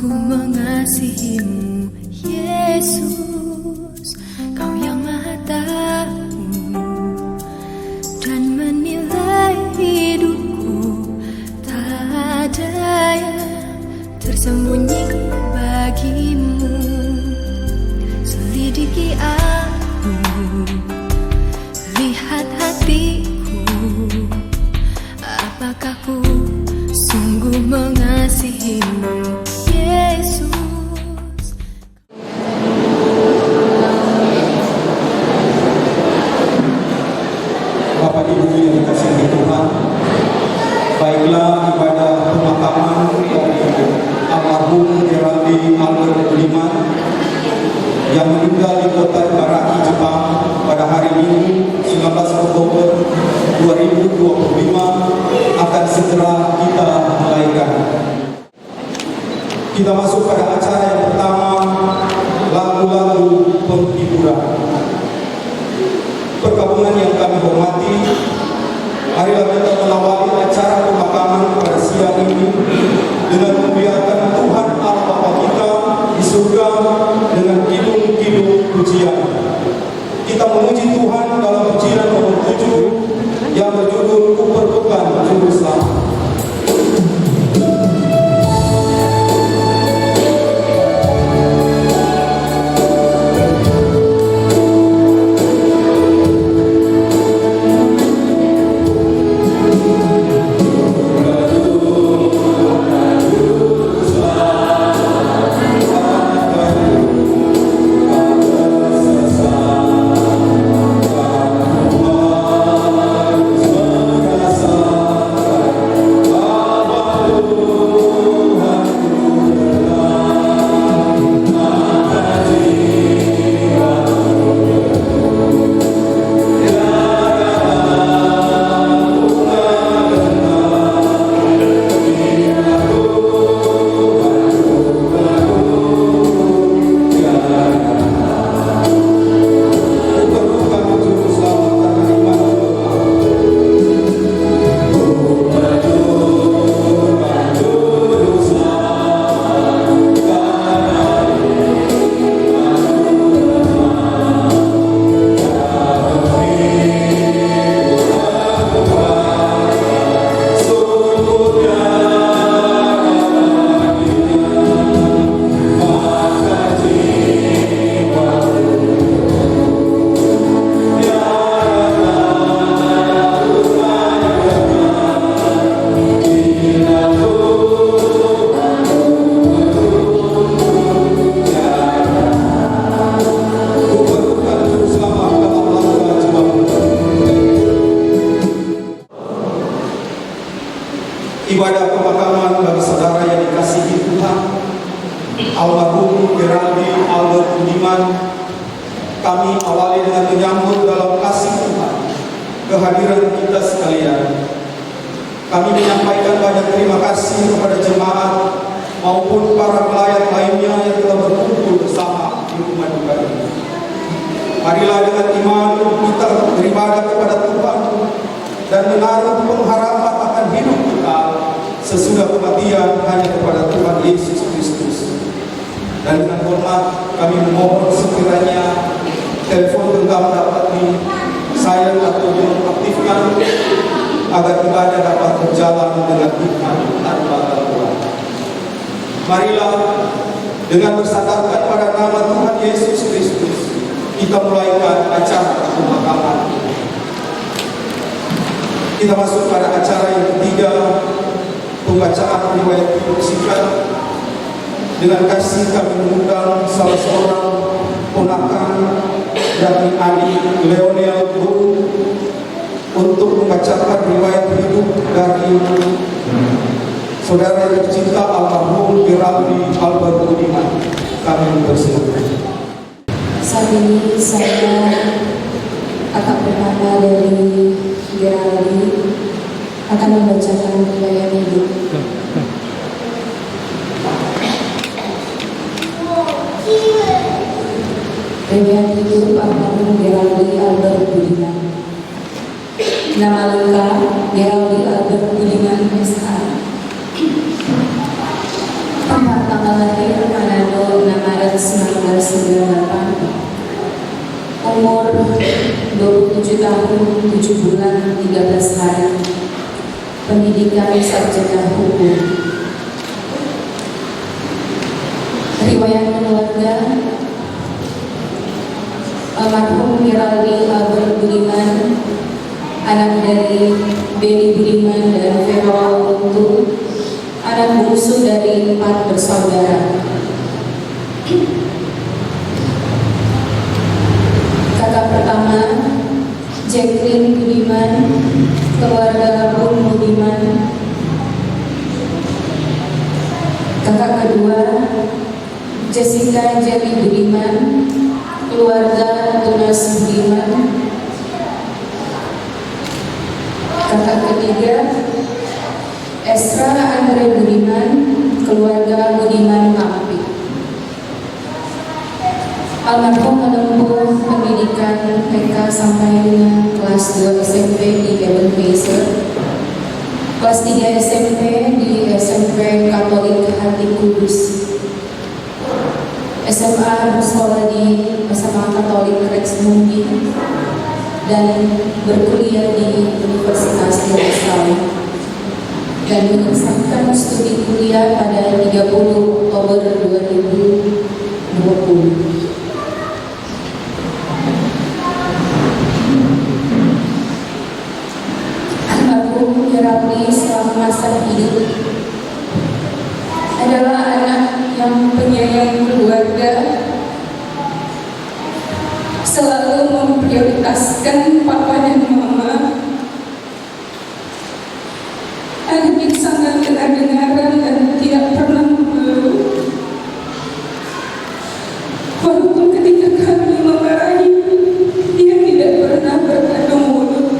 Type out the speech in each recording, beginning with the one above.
Sungguh mengasihimu, Yesus, Kau yang Maha Tahu dan menilai hidupku. Tak ada yang tersembunyi bagimu. Selidiki aku, lihat hatiku, apakah ku sungguh mengasihimu, Yesus. Bapak Ibu yang dikasihi Tuhan, baiklah ibadah pemakaman dari almarhum Geraldine Albert Budiman yang meninggal di kota Ibaraki, Jepang pada hari Minggu 19 Oktober 2025 akan segera kita mulaikan. Kita masuk pada acara yang pertama, lagu-lagu penghiburan. Pergabungan yang kami hormati, marilah kita mengawali acara pemakaman pada siang ini dengan memuliakan Tuhan Allah Bapa kita di surga dengan kidung-kidung pujian. Kita memuji Tuhan dalam pujian nomor 7 yang berjudul Ku Perlukan Juru Selamat. Ibadah pemakaman bagi saudara yang dikasihi Tuhan, almarhum Geraldine Albert Budiman, kami awali dengan menyambut dalam kasih Tuhan kehadiran kita sekalian. Kami menyampaikan banyak terima kasih kepada jemaat maupun para pelayan lainnya yang telah berkumpul bersama di rumah duka ini. Marilah dengan iman kita beribadah kepada Tuhan dan menaruh pengharapan akan hidup kita sesudah kematian hanya kepada Tuhan Yesus Kristus. Dan dengan hormat kami memohon sekiranya telepon genggam dapat silent atau dinonaktifkan agar ibadah dapat berjalan dengan hikmat tanpa gangguan. Marilah dengan bersandarkan pada nama Tuhan Yesus Kristus kita mulaikan acara pemakaman. Kita masuk pada acara yang ketiga, pembacaan riwayat hidup singkat. Dengan kasih kami mengundang salah seorang ponakan dari adik Leonel Bung untuk membacakan riwayat hidup dari saudara yang tercinta almarhum Geraldine Albert Budiman. Kami mempersilakan. Saat ini saya kakak pertama dari Geraldine akan membacakan riwayat hidup. Riwayat hidup almarhum Geraldine Albert Budiman. Nama lengkap Geraldine Albert Budiman SH. Tempat tanggal lahir tahun 7 bulan 13 hari. Pendidikan sarjana hukum. Riwayat keluarga: almarhum Geraldi Albert Budiman, anak dari Beni Budiman dan Vero Untung, anak bungsu dari 4 bersaudara. Kakak pertama Jacqueline Budiman, keluarga Bun Budiman. Kakak kedua Jessica Jelly Budiman, keluarga Tunas Budiman. Kakak ketiga Esra Andre Budiman, keluarga Budiman Mampi. Almarhum menempuh pendidikan TK sampai dengan kelas 2 SMP di Ebenezer, kelas 3 SMP di SMP Katolik Hati Kudus, SMA bersekolah di SMA Katolik Rex Mundi, dan berkuliah di Universitas Yerusalem, dan menyelesaikan studi kuliah pada 30 Oktober 2020. Almarhum Geraldi selama masa hidup adalah anak yang penyayang keluarga, selalu memprioritaskan papa dan mama, anak yang sangat dengar-dengaran dan tidak pernah mengeluh. Walaupun ketika kami memarahi, dia tidak pernah berkata mulut.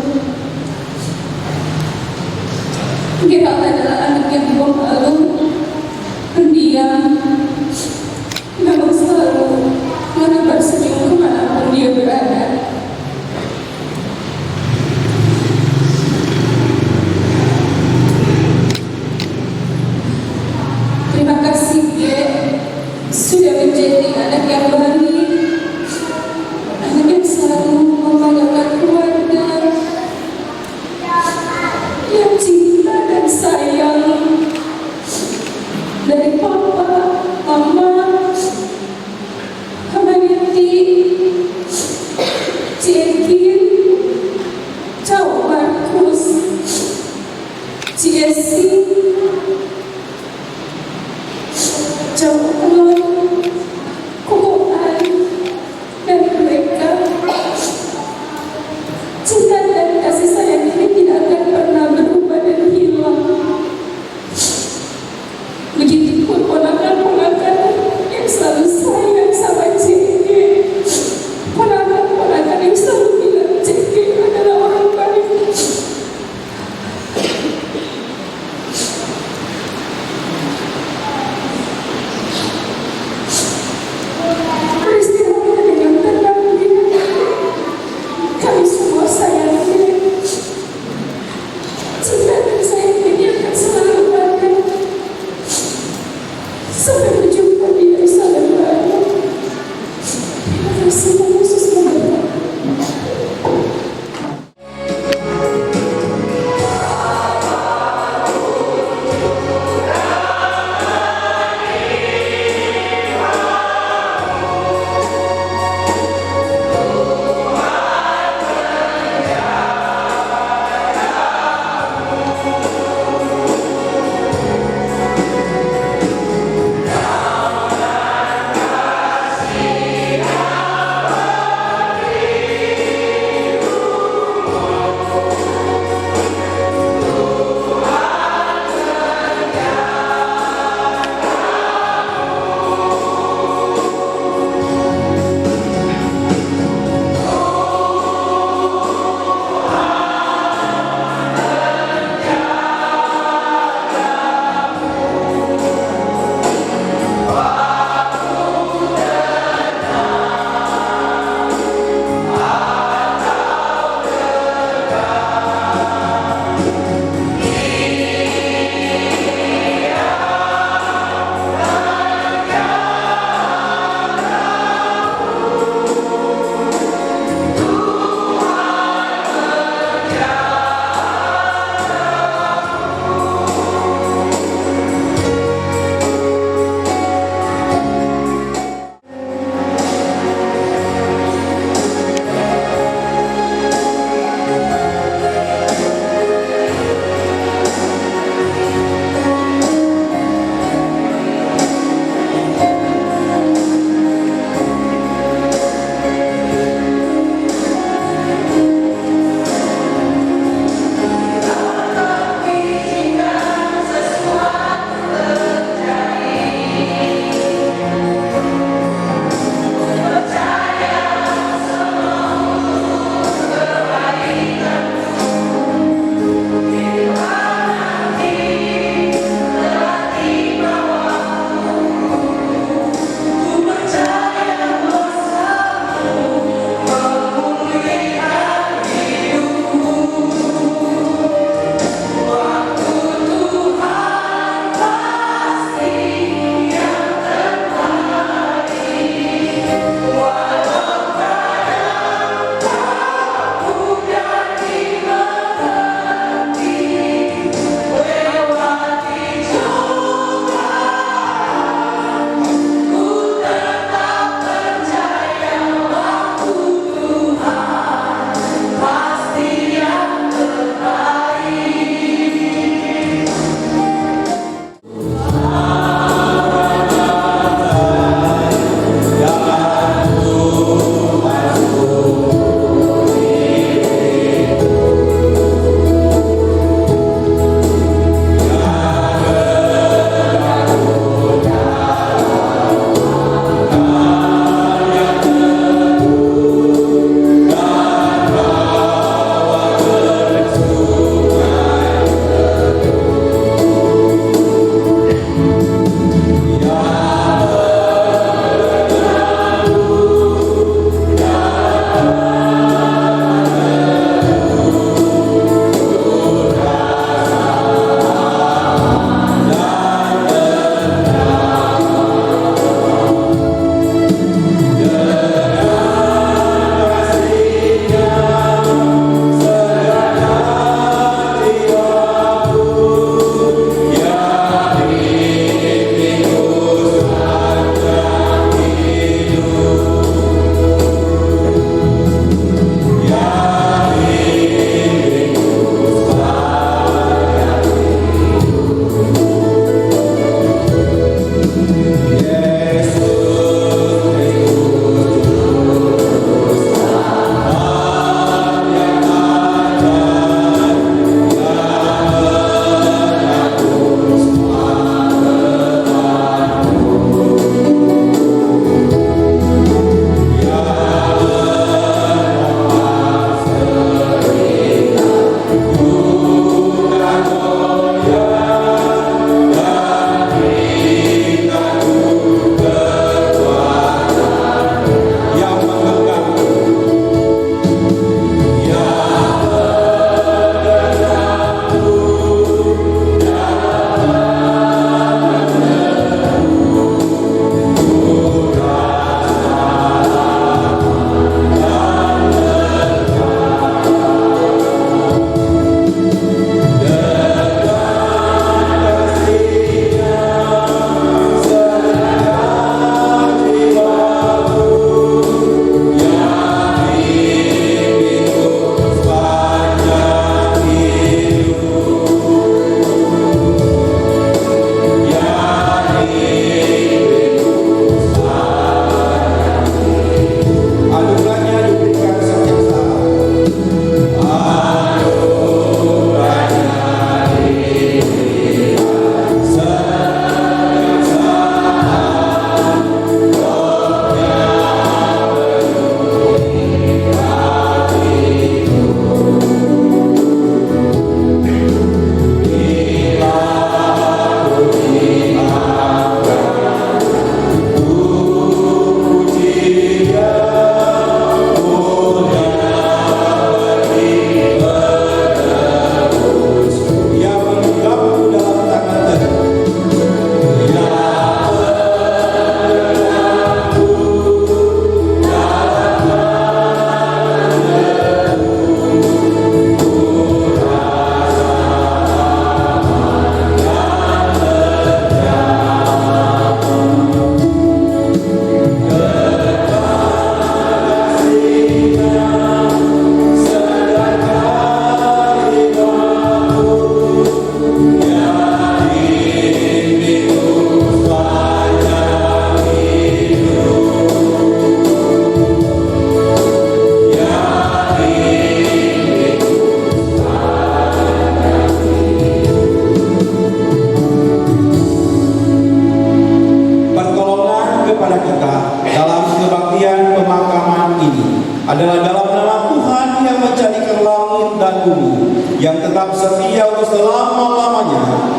Gerald adalah anak yang pemalu, pendiam, namun selalu menebar senyum kemanapun dia berada.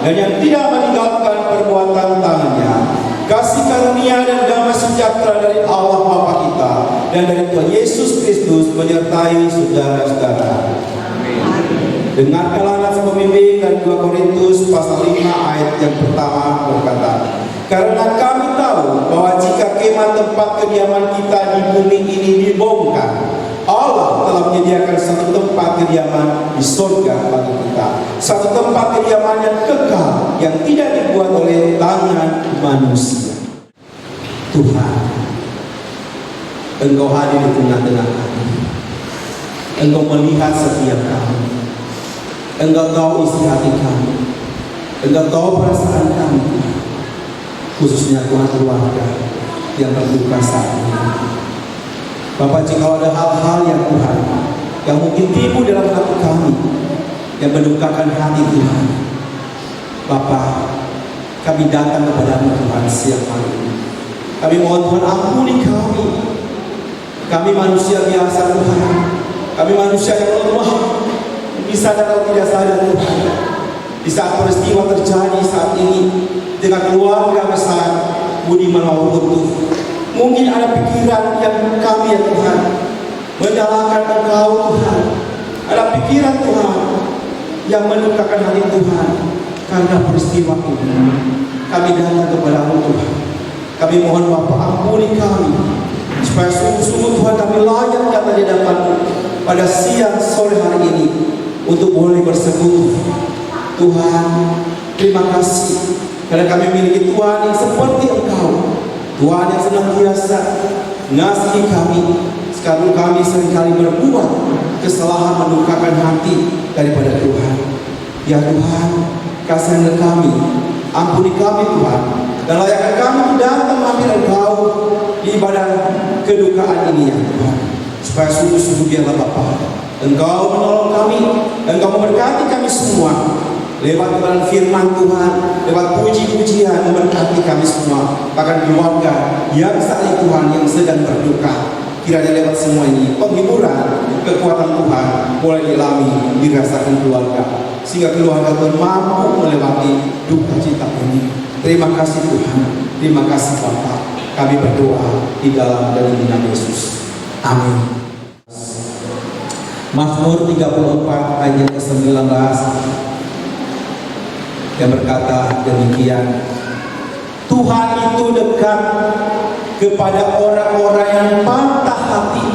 dan yang tidak meninggalkan perbuatan tangannya. Kasih karunia dan damai sejahtera dari Allah Bapa kita dan dari Tuhan Yesus Kristus menyertai saudara-saudara. Dengarkanlah nasihat pembimbing dari 2 Korintus pasal 5 ayat yang pertama berkata, karena kami tahu bahwa jika kemah tempat kediaman kita di bumi ini dibongkar, Allah telah menyediakan satu tempat kediaman di surga bagi kita, satu tempat kediaman yang kekal yang tidak dibuat oleh tangan manusia. Tuhan, Engkau hadir di tengah-tengah kami. Engkau melihat setiap kami. Engkau tahu isi hati kami. Engkau tahu perasaan kami, khususnya Tuhan keluarga yang berduka saat ini. Bapak, jika ada hal-hal yang Tuhan yang mungkin timbul dalam hati kami yang mendukakan hati Tuhan, Bapak, kami datang kepada-Mu Tuhan siang hari ini. Kami mohon Tuhan ampuni kami. Kami manusia biasa Tuhan. Kami manusia yang lemah, bisa atau tidak sadar Tuhan. Di saat peristiwa terjadi saat ini dengan keluarga besar Budiman Maulutu, mungkin ada pikiran yang kami ya Tuhan menyalahkan Engkau Tuhan. Ada pikiran Tuhan yang mendukakan hati Tuhan karena peristiwa ini. Kami datang kepada-Mu Tuhan. Kami mohon Bapa ampuni kami, supaya sungguh-sungguh Tuhan kami layak datang di hadapan-Mu pada siang sore hari ini untuk boleh bersekutu. Tuhan, terima kasih karena kami memiliki Tuhan yang seperti Engkau, Tuhan yang senantiasa mengasihi kami. Sekarang kami seringkali berbuat kesalahan mendukakan hati daripada Tuhan. Ya Tuhan, kasihanlah kami, ampuni kami Tuhan, dan layakkan kami datang mengambil Engkau di ibadah kedukaan ini ya Tuhan. Supaya sungguh-sungguh biarlah Bapa, Engkau menolong kami, Engkau memberkati kami semua lewat kebenaran firman Tuhan, lewat puji-pujian memberkati kami semua, bahkan keluarga yang saat ini Tuhan yang sedang berduka. Kiranya lewat semua ini penghiburan, kekuatan Tuhan boleh dialami, dirasakan keluarga, sehingga keluarga Tuhan mampu melewati duka cita ini. Terima kasih Tuhan, terima kasih Bapa. Kami berdoa di dalam dan di nama Yesus. Amin. Mazmur 34 ayat ke-19 yang berkata demikian, Tuhan itu dekat kepada orang-orang yang patah hati.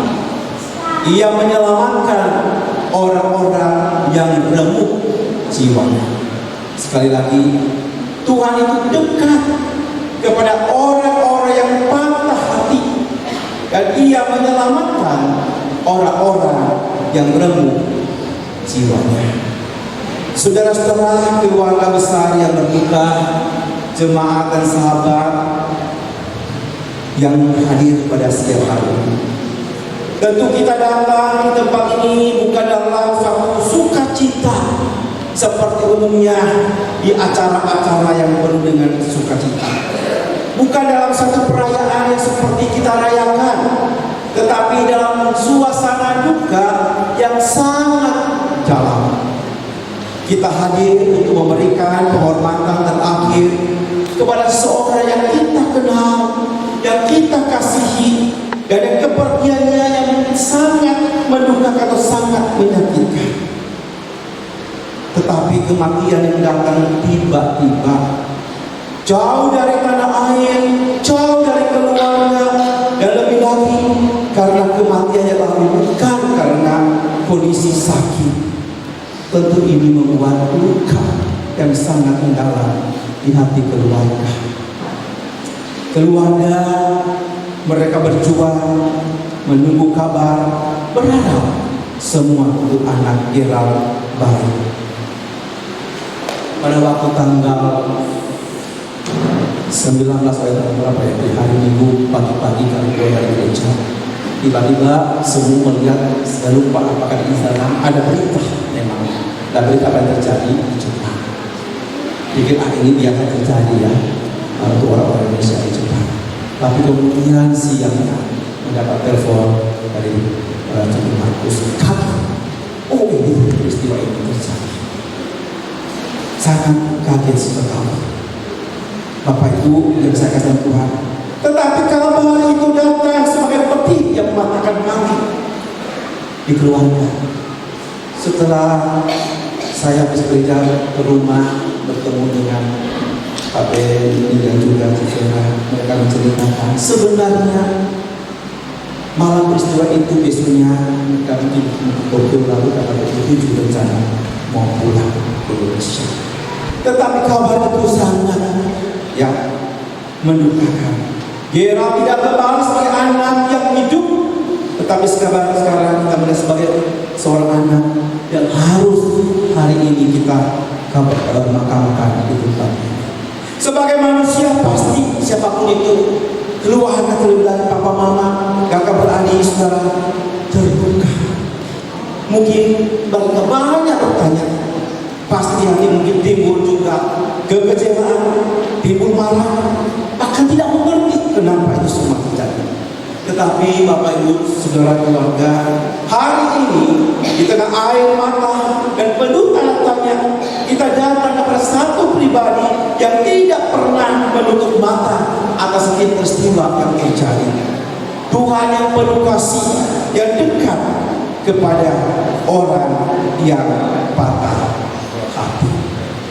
Ia menyelamatkan orang-orang yang remuk jiwanya. Sekali lagi, Tuhan itu dekat kepada orang-orang yang patah hati, dan Ia menyelamatkan orang-orang yang remuk jiwanya. Saudara-saudara, keluarga besar yang berduka, jemaat dan sahabat yang hadir pada siang hari ini, tentu kita datang di tempat ini bukan dalam satu sukacita seperti umumnya di acara-acara yang penuh dengan sukacita, bukan dalam satu perayaan yang seperti kita rayakan, tetapi dalam suasana duka yang sangat dalam. Kita hadir untuk memberikan penghormatan terakhir kepada seseorang yang kita kenal, yang kita kasihi, dan yang kepergiannya yang sangat mendukakan atau sangat menyakitkan. Tetapi kematian yang datang tiba-tiba, jauh dari tanah air, jauh dari keluarga, dan lebih lagi karena kematiannya bukan karena kondisi sakit. Tentu ini membuat luka yang sangat mendalam di hati keluarga. Keluarga mereka berjuang, menunggu kabar, berharap semua untuk anak Gerald baik. Pada waktu tanggal 19 berapa ya, di hari Minggu pagi-pagi kami keluar dari gereja, tiba-tiba semua melihat, saya lupa apakah di Instagram ada berita, memang ada berita apa yang terjadi di Jepang. Pikir ini biasa terjadi ya untuk orang-orang Indonesia di Jepang. Tapi kemudian siangnya mendapat telepon dari Jepang Markus, oh ini peristiwa ini terjadi. sangat kaget sekali. Bapak Ibu yang saya kasihan Tuhan, tetapi kabar itu datang sebagai peti yang mematahkan hati di keluarga. Setelah saya habis kerja ke rumah bertemu dengan Pak Ben dan juga Cicera, mereka menceritakan sebenarnya malam peristiwa itu besoknya kami betul lalu karena begitu rencana mau pulang ke Indonesia. Tetapi kabar itu sangat mendukakan. Gerald tidak kembali sebagai anak yang hidup, tetapi sekarang kita melihat sebagai seorang anak yang harus hari ini kita makamkan di tempat ini. Sebagai manusia pasti siapapun itu, keluarga terlebih dari papa mama, kakak beradik, saudara terluka. Mungkin banyak bertanya, pasti hati mungkin timbul juga kekecewaan, timbul marah, bahkan tidak mengerti kenapa itu semua terjadi. Tetapi Bapak Ibu, saudara keluarga, hari ini di tengah air mata dan penuh tanda tanya, kita datang kepada satu pribadi yang tidak pernah menutup mata atas setiap peristiwa yang terjadi. Tuhan yang penuh kasih, yang dekat kepada orang yang patah hati.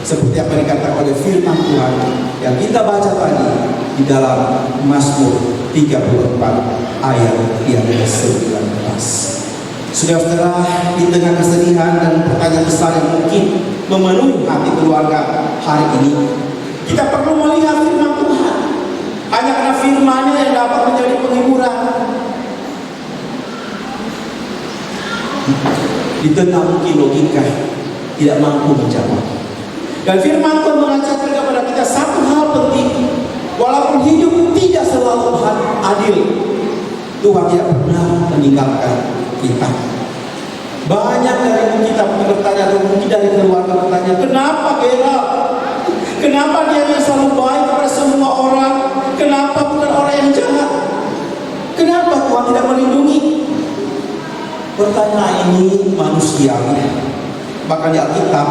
Seperti apa dikatakan oleh firman Tuhan yang kita baca tadi di dalam Mazmur 34 ayat yang ke-19. Saudara-saudara, di tengah kesedihan dan pertanyaan besar yang mungkin memenuhi hati keluarga hari ini, kita perlu melihat firman Tuhan. Hanya karena firman-Nya yang dapat menjadi penghiburan di tengah mungkin logika tidak mampu menjawab. Dan firman Tuhan mengajarkan kepada kita satu hal penting. Walaupun hidup tidak selalu adil, Tuhan tidak pernah meninggalkan kita. Banyak dari kita bertanya, atau mungkin dari keluarga bertanya, kenapa Gerald? Kenapa dia yang selalu baik kepada semua orang? Kenapa bukan orang yang jahat? Kenapa Tuhan tidak melindungi? Pertanyaan ini manusiawi. Bahkan di Alkitab,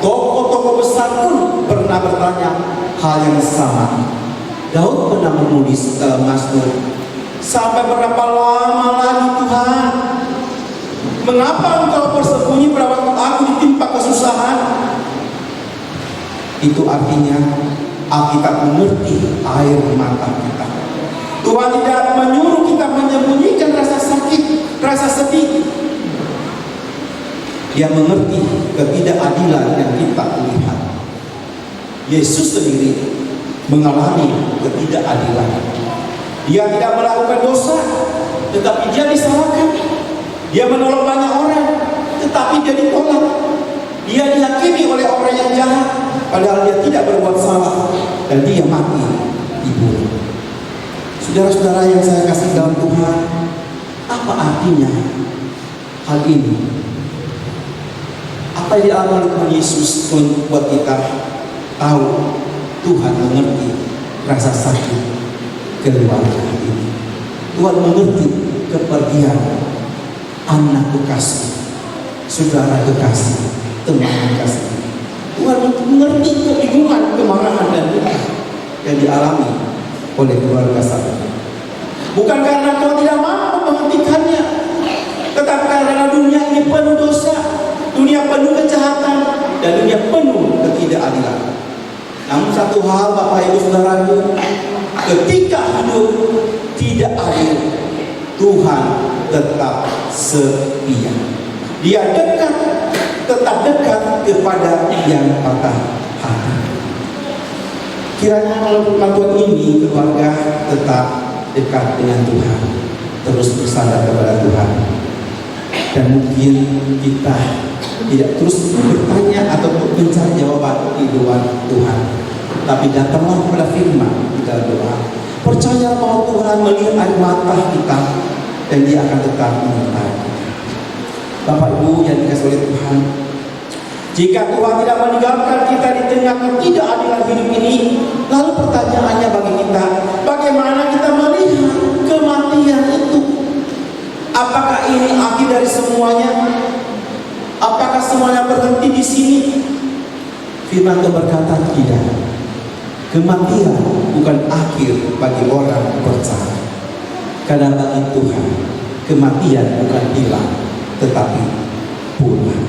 tokoh-tokoh besar pun pernah bertanya hal yang sama. Daud pernah menulis Mazmur, sampai berapa lama lagi Tuhan? Mengapa Engkau bersembunyi pada waktu aku ditimpa kesusahan? Itu artinya Alkitab mengerti air mata kita. Tuhan tidak menyuruh kita menyembunyikan rasa sakit, rasa sedih. Dia mengerti ketidakadilan yang kita lihat. Yesus sendiri mengalami ketidakadilan. Dia tidak melakukan dosa, tetapi dia disalahkan. Dia menolong banyak orang, tetapi dia ditolak. Dia dihakimi oleh orang yang jahat, padahal dia tidak berbuat salah, dan dia mati dibunuh. Saudara-saudara yang saya kasih dalam Tuhan, apa artinya hal ini? Apa yang dialami oleh Tuhan Yesus membuat kita tahu Tuhan mengerti rasa sakit keluarga ini. Tuhan mengerti kepergian anak kekasih, saudara kekasih, teman kekasih. Tuhan mengerti kebingungan, kemarahan dan duka yang dialami oleh keluarga saya. Bukan karena Tuhan tidak mampu menghentikannya, tetapi karena dunia ini penuh dosa, dunia penuh kejahatan, dan dunia penuh ketidakadilan. Namun satu hal Bapak Ibu Saudaraku, ketika hidup tidak adil, Tuhan tetap setia. Dia dekat, tetap dekat kepada yang patah hati. Kiranya kalau firman Tuhan ini keluarga tetap dekat dengan Tuhan, terus bersandar kepada Tuhan. Dan mungkin kita tidak terus bertanya atau mencari jawaban di luar Tuhan, tapi datanglah kepada firman kita doa. Percaya bahwa Tuhan melihat air mata kita dan Dia akan tetap menyertai kita. Bapak Ibu yang dikasihi oleh Tuhan, jika Tuhan tidak meninggalkan kita di tengah ketidakadilan hidup ini, lalu pertanyaannya bagi kita, bagaimana kita melihat kematian itu? Apakah ini akhir dari semuanya? Apakah semuanya berhenti di sini? Firman Tuhan berkata tidak. Kematian bukan akhir bagi orang percaya. Karena bagi Tuhan, kematian bukan hilang, tetapi pulang.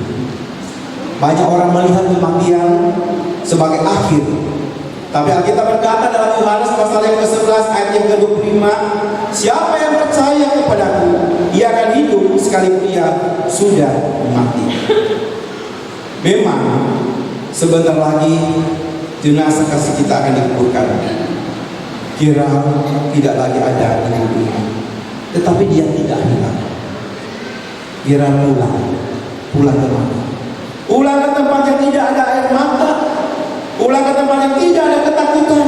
Banyak orang melihat kematian sebagai akhir. Tapi Alkitab berkata dalam Yohanes pasal yang ke-11 ayat yang ke-25, siapa yang percaya kepadaku, ia akan hidup sekalipun ia sudah mati. Memang sebentar lagi jenazah kasih kita akan dikuburkan. Kira tidak lagi ada di dunia, tetapi dia tidak hilang. Kira pulang ke mana? Pulang ke tempat yang tidak ada air mata, pulang ke tempat yang tidak ada ketakutan,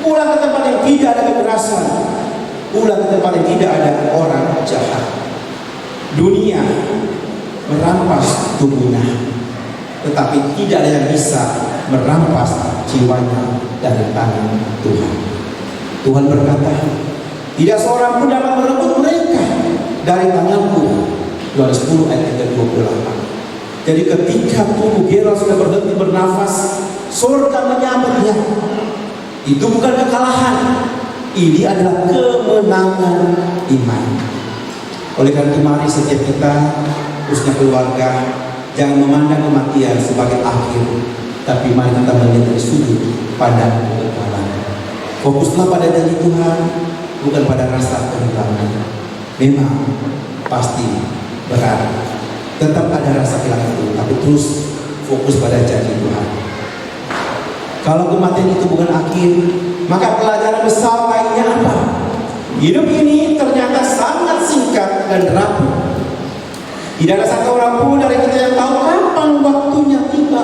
pulang ke tempat yang tidak ada kekerasan, pulang ke tempat yang tidak ada orang jahat. Dunia merampas tubuhnya, tetapi tidak ada yang bisa merampas jiwanya dari tangan Tuhan. Tuhan berkata, tidak seorang pun dapat merebut mereka dari tanganku. Yohanes 10 ayat 28. Jadi ketika tubuh Gerald sudah berhenti bernafas, surga menyambutnya. Itu bukan kekalahan, ini adalah kemenangan iman. Oleh karena itu mari setiap kita, khususnya keluarga, jangan memandang kematian sebagai akhir, tapi mari kita melihat dari sudut pandang kekekalan. Fokuslah pada janji Tuhan, bukan pada rasa kehilangan. Memang pasti berat, tetap ada rasa kehilangan itu, tapi terus fokus pada janji Tuhan. Kalau kematian itu bukan akhir, maka pelajaran besar lainnya apa? Hidup ini ternyata sangat singkat dan rapuh. Tidak ada satu orang pun dari kita yang tahu kapan waktunya tiba.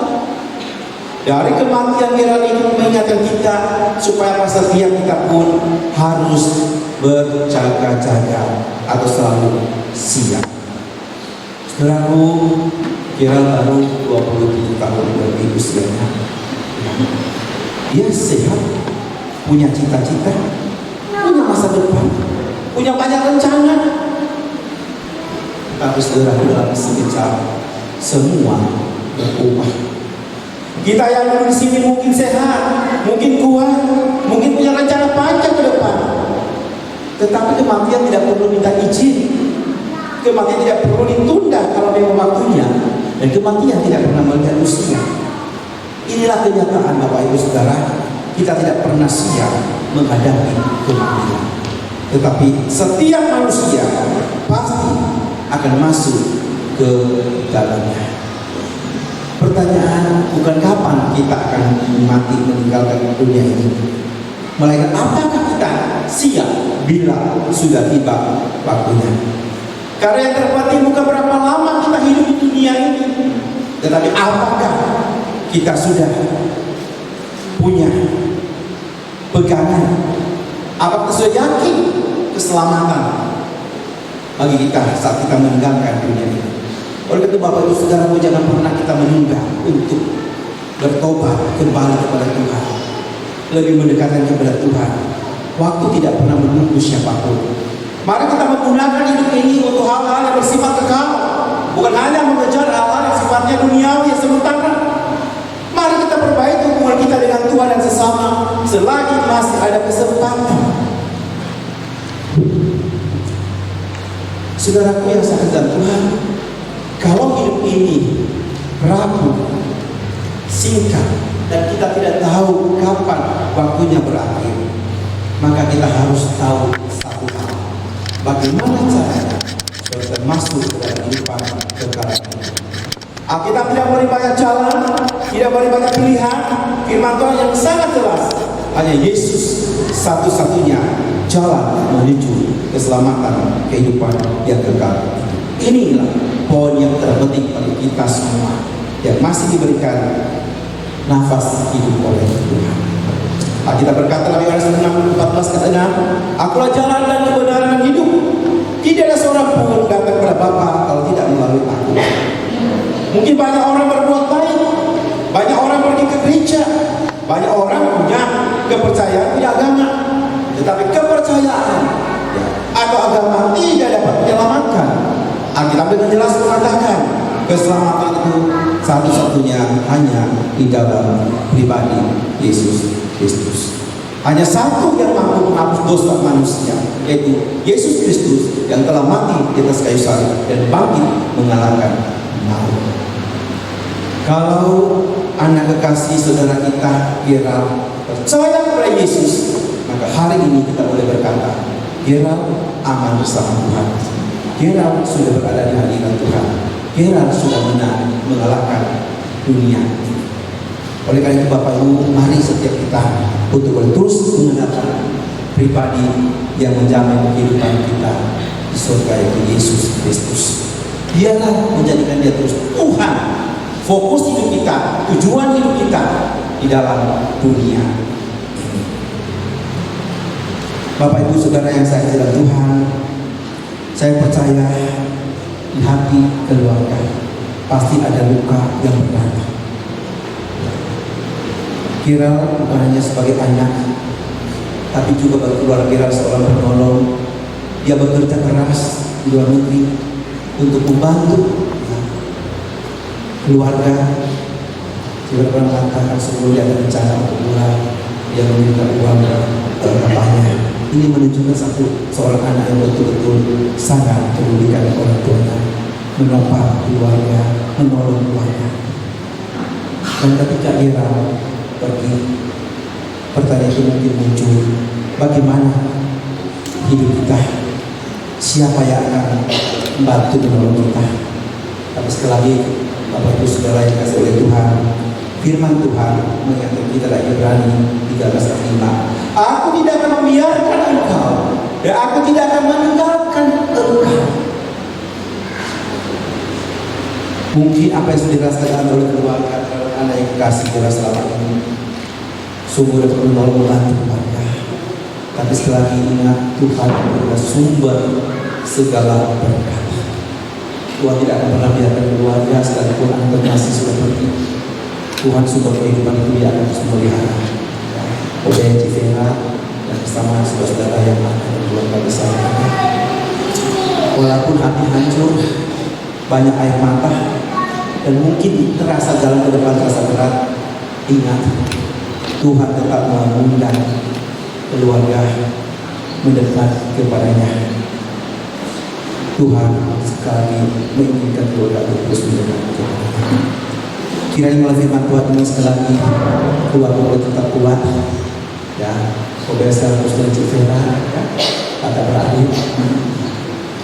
Dari kematian Gerald itu mengingatkan kita supaya masa setiap kita pun harus berjaga-jaga atau selalu siap. Saudaraku, Gerald baru 27 tahun lebih usianya. Dia sehat, punya cita-cita, punya masa depan, punya banyak rencana. Tapi saudaraku, dalam sekejap semua berubah. Kita yang dulu di sini mungkin sehat, mungkin kuat, mungkin punya rencana panjang ke depan. Tetapi kematian tidak perlu minta izin. Kematian tidak perlu ditunda kalau memang waktunya. Dan kematian tidak pernah melihat usia. Inilah kenyataan Bapak Ibu Saudara. Kita tidak pernah siap menghadapi kematian. Tetapi setiap manusia pasti akan masuk ke dalamnya. Pertanyaan bukan kapan kita akan mati meninggalkan dunia ini, melainkan apakah kita siap bila sudah tiba waktunya. Karena yang terpenting bukan berapa lama kita hidup di dunia ini, tetapi apakah kita sudah punya pegangan, apakah sudah yakin keselamatan bagi kita saat kita meninggalkan dunia ini. Oleh itu Bapak Ibu Saudaraku, jangan pernah kita menunda untuk bertobat kembali kepada Tuhan, lebih mendekatkan kepada Tuhan. Waktu tidak pernah menunggu siapapun. Mari kita menggunakan hidup ini untuk hal-hal yang bersifat kekal, bukan hanya mengejar hal-hal yang sifatnya duniawi yang sementara. Mari kita perbaiki hubungan kita dengan Tuhan dan sesama selagi masih ada kesempatan. Saudaraku yang sangat dalam Tuhan, kalau hidup ini rapuh, singkat, dan kita tidak tahu kapan waktunya berakhir, maka kita harus tahu satu hal: bagaimana caranya supaya kita masuk ke dalam kehidupan kekal ini. Alkitab tidak beri banyak jalan, tidak beri banyak pilihan. Firman Tuhan yang sangat jelas, hanya Yesus satu-satunya jalan menuju keselamatan kehidupan yang kekal. Inilah poin yang terpenting bagi kita semua yang masih diberikan nafas hidup oleh Tuhan. Kita berkata dalam Yohanes 6:14-6, Akulah jalan dan kebenaran dan hidup. Tidak ada seorang pun datang kepada Bapa kalau tidak melalui Aku. Mungkin banyak orang berbuat baik, banyak orang pergi ke gereja, banyak orang punya kepercayaan, punya agama, tetapi kepercayaan atau agama tidak dapat menyelamatkan. Alkitab dengan jelas mengatakan keselamatan itu satu-satunya hanya di dalam pribadi Yesus Kristus. Hanya satu yang mampu menghapus dosa manusia, yaitu Yesus Kristus yang telah mati di atas kayu salib dan bangkit mengalahkan maut. Kalau anak kekasih saudara kita Gerald percaya kepada Yesus, maka hari ini kita boleh berkata, Gerald aman bersama Tuhan. Gerald sudah berada di hadirat Tuhan. Gerald sudah menang, mengalahkan dunia. Oleh karena itu Bapak Ibu, mari setiap kita untuk terus mengandalkan pribadi yang menjamin kehidupan kita di surga, yaitu Yesus Kristus. Biarlah menjadikan Dia terus Tuhan, fokus hidup kita, tujuan hidup kita di dalam dunia. Bapak Ibu Saudara yang saya kasih dalam Tuhan, saya percaya di hati keluarga pasti ada luka yang berdarah. Gerald bukan hanya sebagai anak, tapi juga bagi keluarga Gerald seorang penolong. Dia bekerja keras di luar negeri untuk membantu keluarga. Juga pernah mengatakan sebelum dia ada rencana untuk pulang, dia meminta uang bapaknya. Ini menunjukkan seorang anak yang betul-betul sangat pedulikan orang tuanya, menopang keluarga, menolong keluarga. Dan ketika Gerald pergi, pertanyaan itu mungkin muncul, bagaimana hidup kita? Siapa yang akan membantu menolong kita? Tapi sekali lagi, Bapak Ibu Saudara yang kasih oleh Tuhan, firman Tuhan mengingatkan kita dalam Ibrani 13:5, Aku tidak akan membiarkan engkau, dan aku tidak akan meninggalkan engkau. Mungkin apa yang sudah dirasakan oleh keluarga anak yang kasih kita selama ini sungguh dapat menolong membantu keluarga. Tapi sekali lagi ingat, Tuhan adalah sumber segala berkat. Tuhan tidak akan pernah biarkan keluarga sekalipun anak masih sudah pergi. Tuhan sumber kehidupan itu dia akan terus memelihara. Oleh Civera dan bersama saudara-saudara yang ada di keluarga besar. Walaupun hati hancur, banyak air mata, dan mungkin terasa jalan ke depan terasa berat, ingat, Tuhan tetap mengundang keluarga mendekat kepadanya. Tuhan sekali menginginkan keluarga terus mendekat kepadanya. Kiranya melalui firman Tuhan ini sekali lagi keluarga boleh tetap kuat, ya. Obesitas dan Civera, ya, kata berakhir.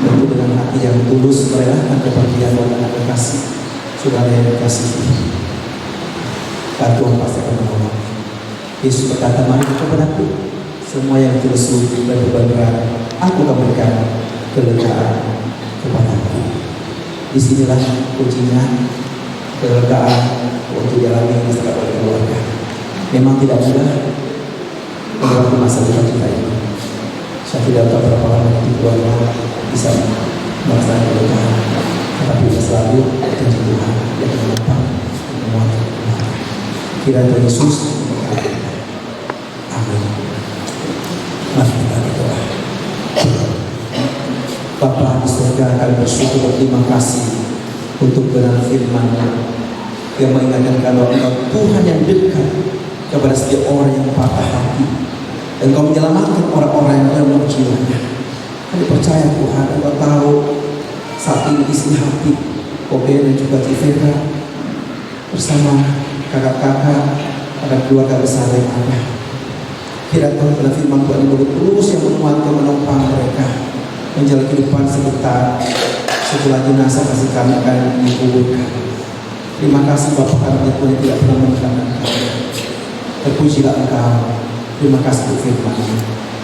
Tentu dengan hati yang tulus merelakan kepergian anak kekasih, saudara yang dikasihi. Tuhan pasti akan menolong. Yesus berkata, mari kepadaku semua yang terlesu dan beban berat, aku akan berikan kelegaan kepadaku. Disinilah kuncinya, kelegaan untuk jalani masalah keluarga. Memang tidak mudah melewati masa depan kita ini. Saya tidak tahu berapa lama nanti keluarga bisa merasakan kelegaan, tetapi selalu janji Tuhan yang menopang menguatkan. Kiranya Tuhan Yesus memberkati. Amin. Mari kita berdoa. Bapa di surga, kami bersyukur berterima kasih untuk benar firman-Nya yang mengingatkan kalau Engkau Tuhan yang dekat kepada setiap orang yang patah hati, dan Engkau menyelamatkan orang-orang yang lemah jiwanya. Kami percaya Tuhan, Engkau tahu saat ini isi hati Kobe dan juga Civera bersama kakak-kakak dan keluarga besar yang ada. Kiranya Tuhan pada firman Tuhan boleh terus yang menguatkan, menopang mereka menjalani kehidupan sebentar setelah jenazah kasih kami akan dikuburkan. Terima kasih Bapak kami Tuhan yang tidak pernah meninggalkan kami. Terpujilah Engkau. Terima kasih untuk firman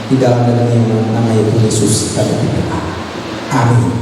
di dalam nama Yesus kami berdoa. Amin.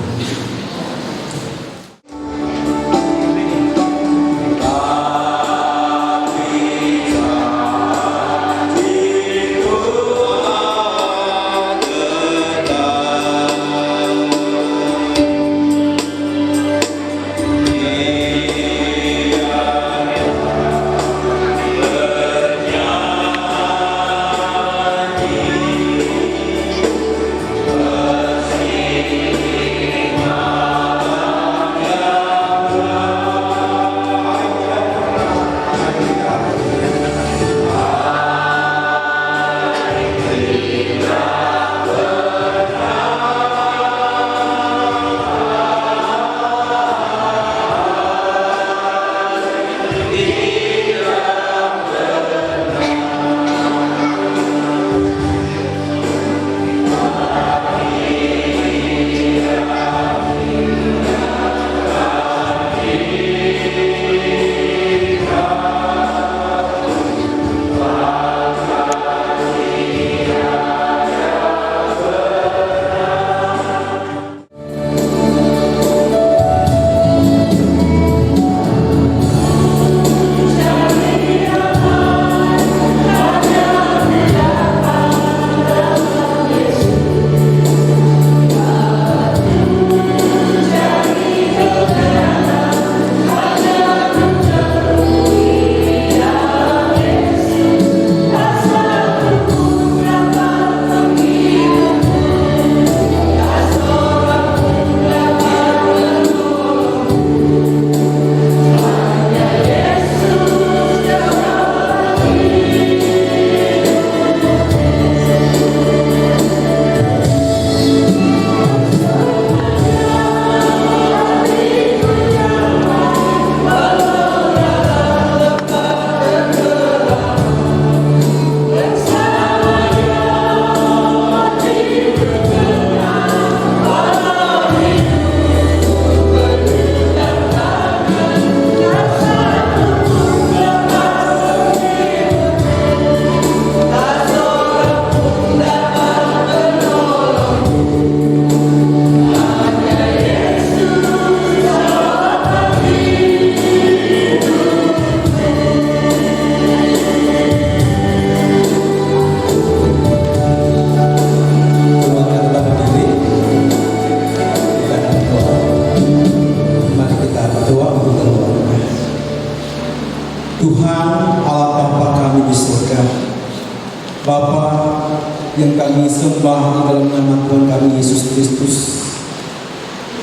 Bapa yang kami sembah di dalam nama Tuhan kami Yesus Kristus,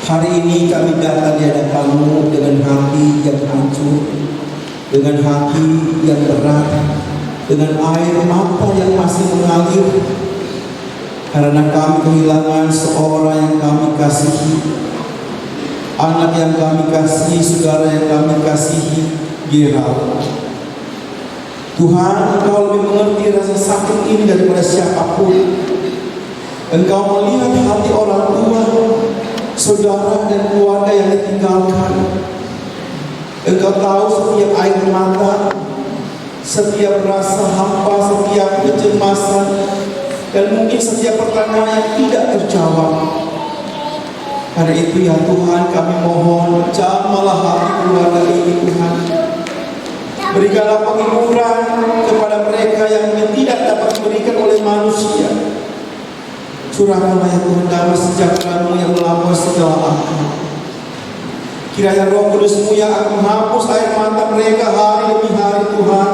hari ini kami datang di hadapan-Mu dengan hati yang hancur, dengan hati yang berat, dengan air mata yang masih mengalir, karena kami kehilangan seorang yang kami kasihi, anak yang kami kasihi, saudara yang kami kasihi, Gerald. Tuhan, Engkau lebih mengerti rasa sakit ini daripada siapapun. Engkau melihat hati orang tua, saudara dan keluarga yang ditinggalkan. Engkau tahu setiap air mata, setiap rasa hampa, setiap kecemasan, dan mungkin setiap pertanyaan yang tidak terjawab. Karena itu ya Tuhan, kami mohon, jamahlah hati keluarga ini Tuhan. Berikanlah penghiburan kepada mereka yang tidak dapat diberikan oleh manusia. Curahkanlah ya Tuhan damai sejahtera-Mu yang melampaui segala akal. Kiranya Roh Kudus-Mu yang akan menghapus air mata mereka hari demi hari Tuhan.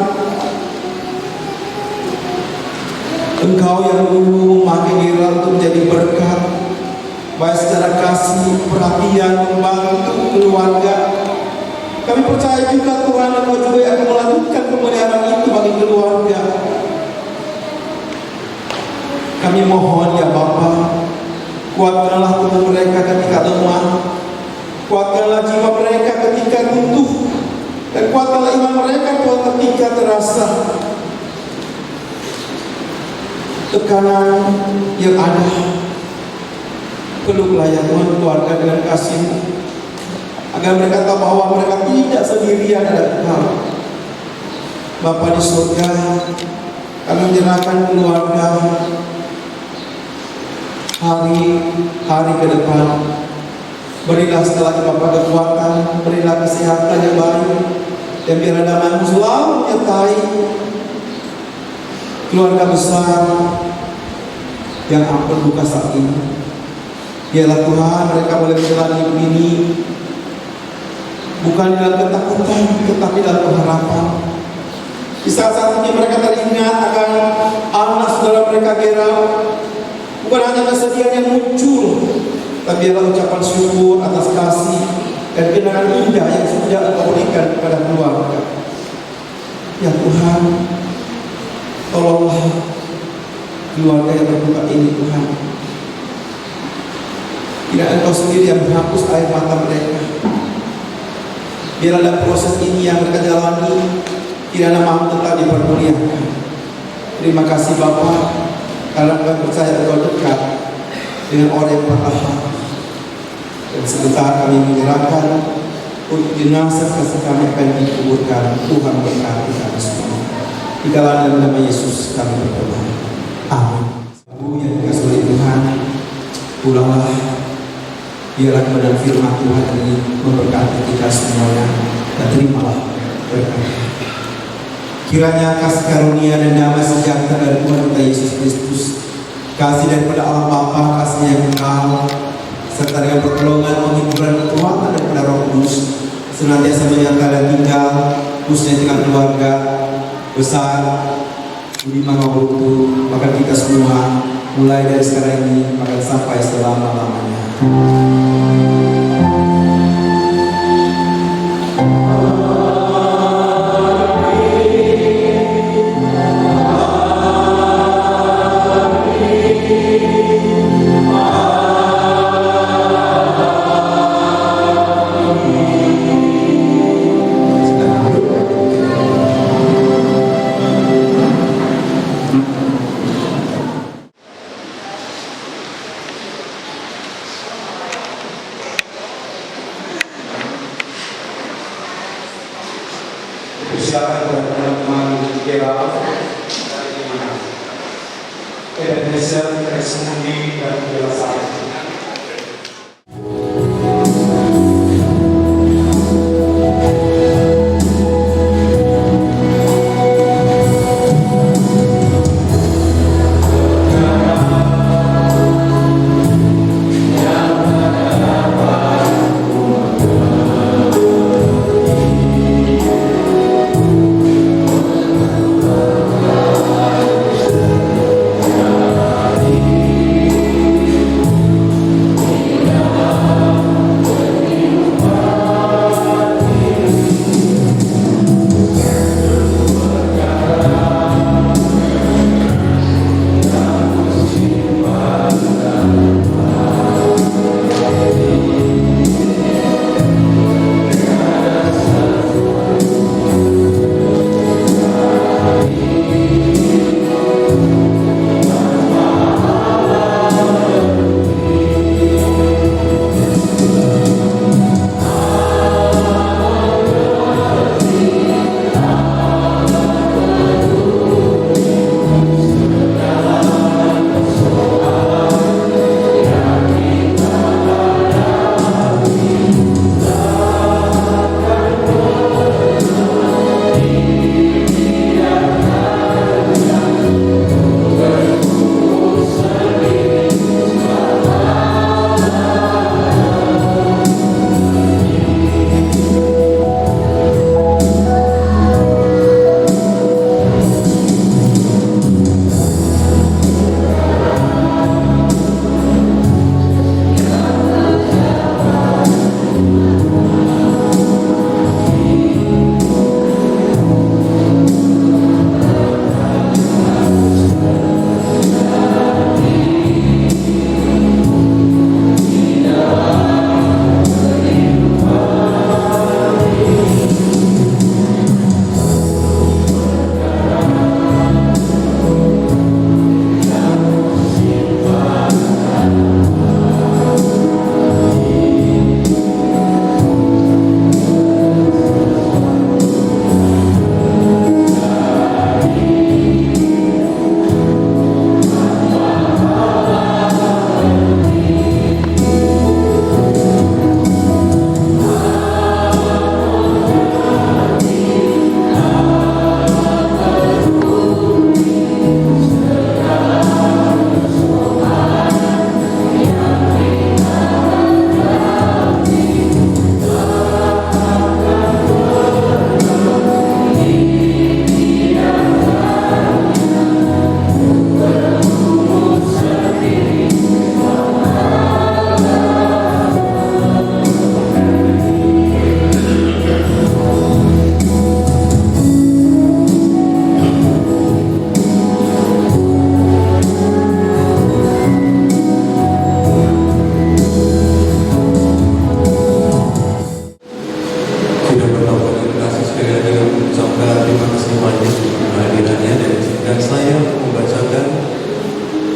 Engkau yang dulu memakai Gerald untuk menjadi berkat, baik secara kasih, perhatian, membantu keluarga. Kami percaya juga Tuhan, Engkau juga akan melanjutkan pemeliharaan itu bagi keluarga. Kami mohon ya Bapa, kuatkanlah tubuh mereka ketika lemah, kuatkanlah jiwa mereka ketika runtuh, dan kuatkanlah iman mereka Tuhan ketika terasa tekanan yang ada. Peluklah ya Tuhan keluarga dengan kasih-Mu, agar mereka tahu bahwa mereka tidak sendirian ada Engkau. Bapa di surga, kami menyerahkan keluarga hari ke depan. Berilah setelah Bapa kekuatan, berilah kesehatan yang baik, dan biarlah damai-Mu selalu menyertai keluarga besar yang ampun buka saat ini. Biarlah Tuhan mereka boleh menjalani hidup ini bukan dalam ketakutan, tetapi dalam pengharapan. Di saat-saat ini mereka teringat akan anak saudara mereka Gerald. Bukan hanya kesedihan yang muncul, tapi adalah ucapan syukur atas kasih dan kenangan indah yang sudah Engkau berikan kepada keluarga. Ya Tuhan, tolonglah keluarga yang terbuka ini Tuhan. Tidak Engkau sendiri yang menghapus air mata mereka. Biarlah dalam proses ini yang mereka jalani, kiranya Maha tetap dipermuliakan. Terima kasih Bapa, karena kami percaya Engkau dekat dengan orang yang patah hati. Dan sebentar kami menyerahkan untuk jenazah kasih kami akan dikuburkan. Tuhan berkati kami semua. Di dalam nama Yesus kami berdoa. Amin. Yang dikasih oleh Tuhan, pulanglah. Biarlah kebenaran firman Tuhan ini memberkati kita semuanya, dan terimalah berkat. Kiranya kasih karunia dan damai sejahtera dari Tuhan kita Yesus Kristus, kasih daripada Allah Bapa, kasih yang kekal, serta dengan pertolongan, penghiburan, kekuatan daripada Roh Kudus senantiasa menyertai dan tinggal, khususnya dengan keluarga besar Budiman Mabutu, maka kita semua mulai dari sekarang ini akan sampai selama-lamanya. Silakan teman-teman Gerald dari Indonesia, dari Semundi dan Jelasai.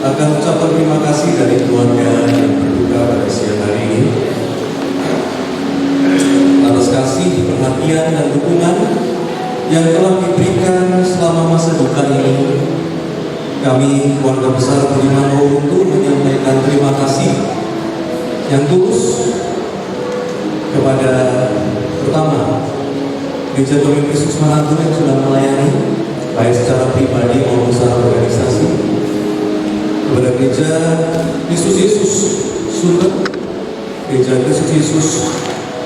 akan ucapan terima kasih dari keluarga yang berduka pada siang hari ini atas kasih, perhatian, dan dukungan yang telah diberikan selama masa duka ini. Kami keluarga besar Budiman untuk menyampaikan terima kasih yang tulus kepada pertama Gereja Dominikus Kristus Manado yang sudah melayani baik secara pribadi maupun secara organisasi, kepada Gereja Kristus Yesus Sunter, Gereja Kristus Yesus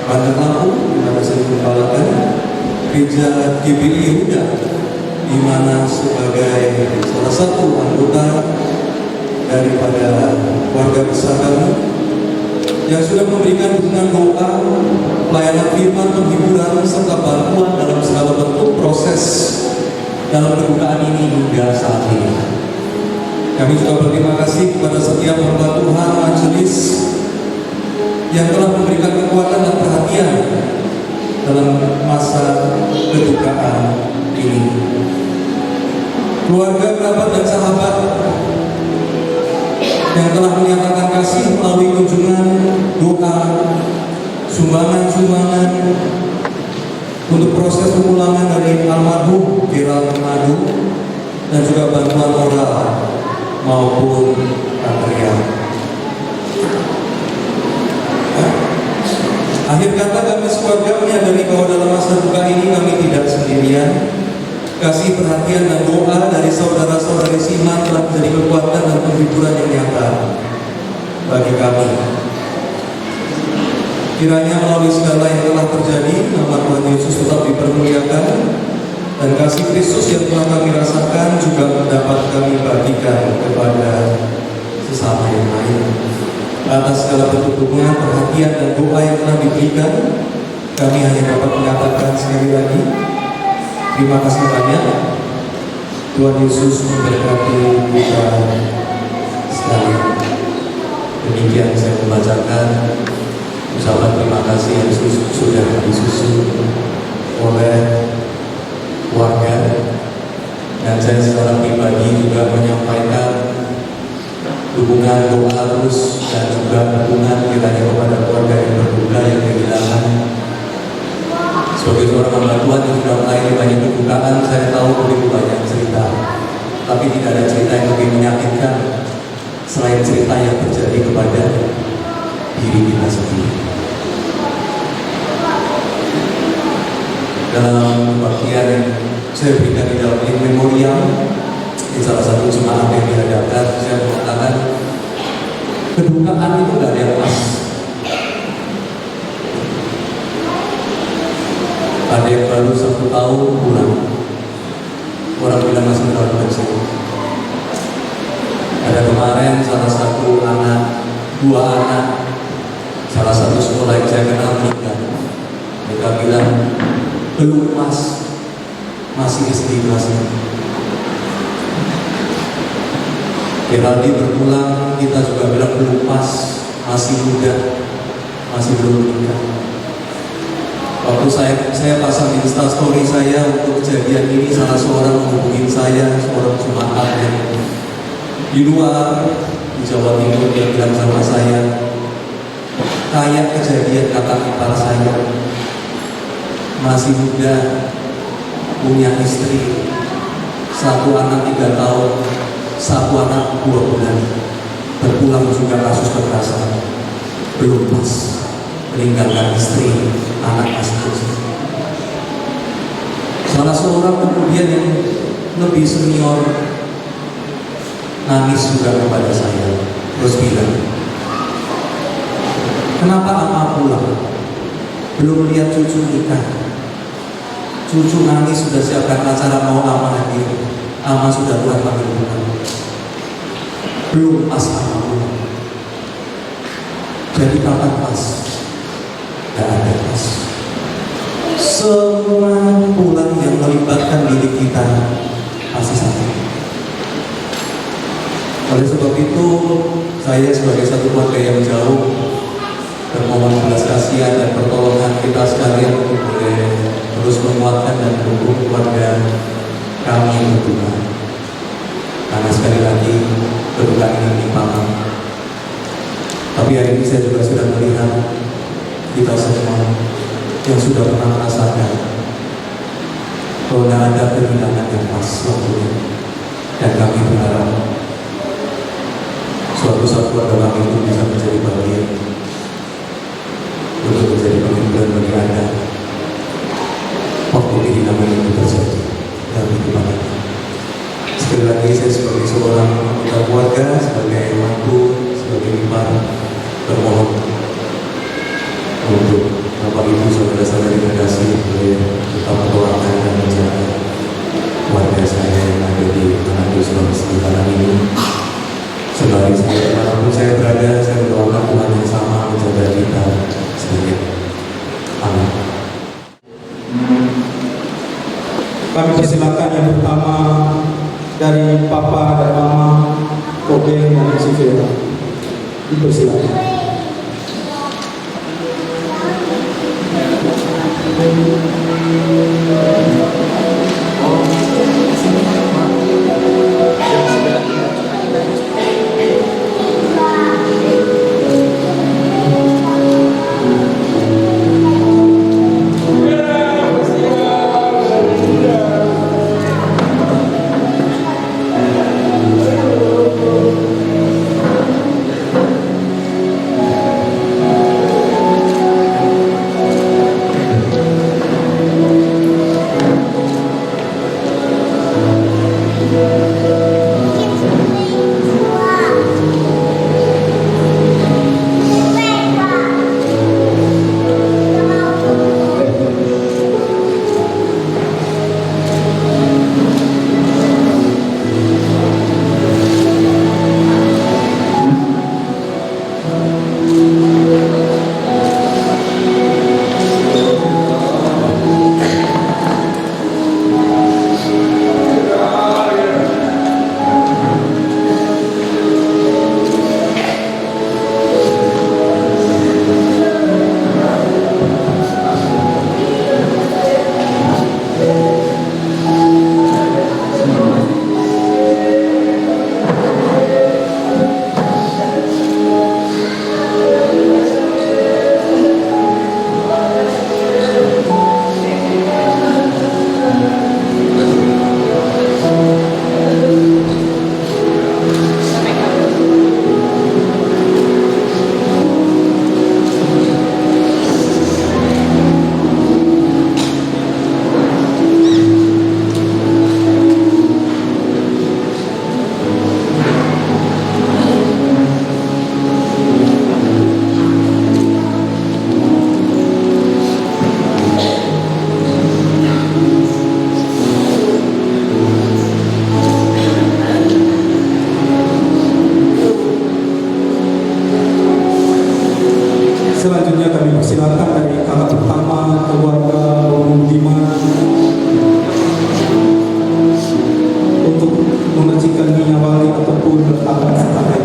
Bandar Lampung di mana saya menggembalakan, Gereja GBI Yehuda di mana sebagai salah satu anggota daripada keluarga besar kami yang sudah memberikan dukungan doa, pelayanan firman, penghiburan, serta bantuan dalam segala bentuk proses dalam kedukaan ini hingga saat ini. Kami juga berterima kasih kepada setiap hamba Tuhan majelis yang telah memberikan kekuatan dan perhatian dalam masa kedukaan ini. Keluarga, kerabat, dan sahabat yang telah menyatakan kasih melalui kunjungan, doa, sumbangan untuk proses pemulangan dari almarhum Gerald Madu dan juga bantuan moral maupun material. Akhir kata, kami sekeluarga menyadari bahwa dalam masa duka ini kami tidak sendirian. Kasih, perhatian, dan doa dari saudara-saudari Siman telah menjadi kekuatan dan penghiburan yang nyata bagi kami. Kiranya melalui segala yang telah terjadi, nama Tuhan Yesus tetap dipermuliakan, dan kasih Kristus yang telah kami rasakan juga dapat kami bagikan kepada sesama yang lain. Atas segala bentuk dukungan, perhatian, dan doa yang telah diberikan, kami hanya dapat menyatakan sekali lagi, terima kasih banyak. Tuhan Yesus memberkati kita sekalian. Demikian saya membacakan ucapan terima kasih yang sudah disusun oleh warga, dan saya secara pribadi juga menyampaikan dukungan doa terus dan juga dukungan kiranya kepada keluarga yang berduka yang kehilangan. Sebagai seorang hamba Tuhan yang sudah melayani banyak kedukaan, saya tahu begitu banyak cerita, tapi tidak ada cerita yang lebih menyakitkan selain cerita yang terjadi kepada diri kita sendiri. Dalam kebaktian yang saya berikan di dalam in memoriam di salah satu jemaat yang dihadapkan, saya mengatakan kedukaan itu tidak ada yang pas. Ada yang baru 1 tahun pulang, orang bilang masih terlalu kecil. Ada kemarin salah satu anak, 2 anak, salah satu sekolah yang saya kenal meninggal. Mereka bilang belum pas, masih SD kelas 1. Geraldi berpulang, kita juga bilang belum pas, masih muda, masih belum menikah. Waktu saya pasang instastory saya untuk kejadian ini, salah seorang menghubungi saya, seorang jemaat yang di luar di Jawa Timur, dia bilang sama saya, kayak kejadian kakak ipar saya, masih muda, punya istri, 1 anak 3 tahun, 1 anak 2 bulan, berpulang juga kasus kekerasan, belum pas, meninggalkan istri, anak masih kecil. Salah seorang kemudian yang lebih senior nangis juga kepada saya, terus bilang, kenapa ama pulang? Belum lihat cucu nikah, cucu nangis sudah siapkan acara mau ama hadir, ama sudah buat panggil pulang, belum pas ama pulang. Jadi kapan pas? Tidak ada pas. Semua pulang yang melibatkan diri kita pasti sakit. Oleh sebab itu, saya sebagai satu keluarga yang jauh bermohon belas kasihan dan pertolongan kita sekalian untuk boleh terus menguatkan dan mendukung keluarga kami berdua. Karena sekali lagi kedukaan ini menimpa kami. Tapi hari ini saya juga sudah melihat kita semua yang sudah pernah merasakan bahwa tidak ada kehilangan yang pas waktunya. Dan kami berharap suatu saat keluarga kami itu bisa menjadi bagian untuk menjadi penghiburan bagi Anda waktu kehilangan itu terjadi dalam kehidupan Anda. Sekali lagi saya sebagai seorang anggota keluarga, sebagai mantu, sebagai ipar, bermohon untuk Bapak Ibu saudara-saudari terkasih tetap mendoakan dan menjaga keluarga saya yang ada di Manado, Sulawesi Selatan ini. Sembari saya dimanapun saya berada, saya berdoakan Tuhan yang sama menjaga kita sekalian. Amin. Kami persilakan yang pertama dari Papa dan Mama Kogeng dan Sivera. Dipersilakan. Selanjutnya kami persilakan dari kakak pertama keluarga Budiman untuk memercikan minyak wangi ataupun meletakkan setangkai.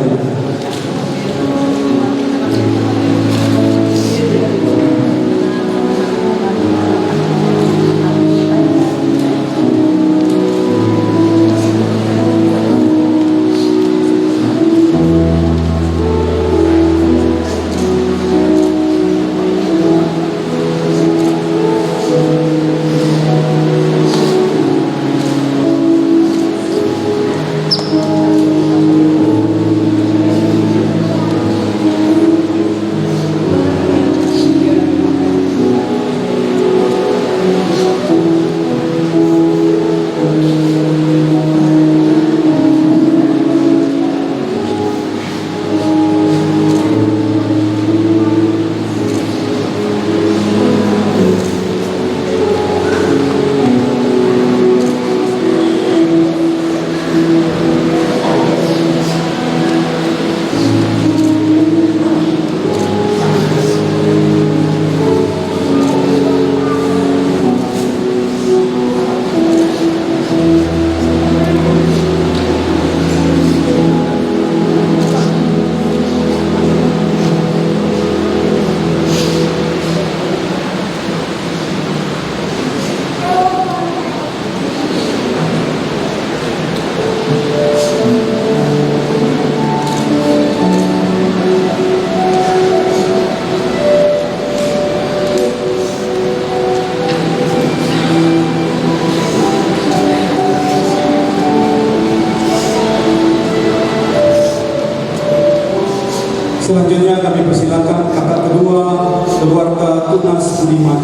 Selanjutnya kami persilakan kakak kedua keluarga Tunas Budiman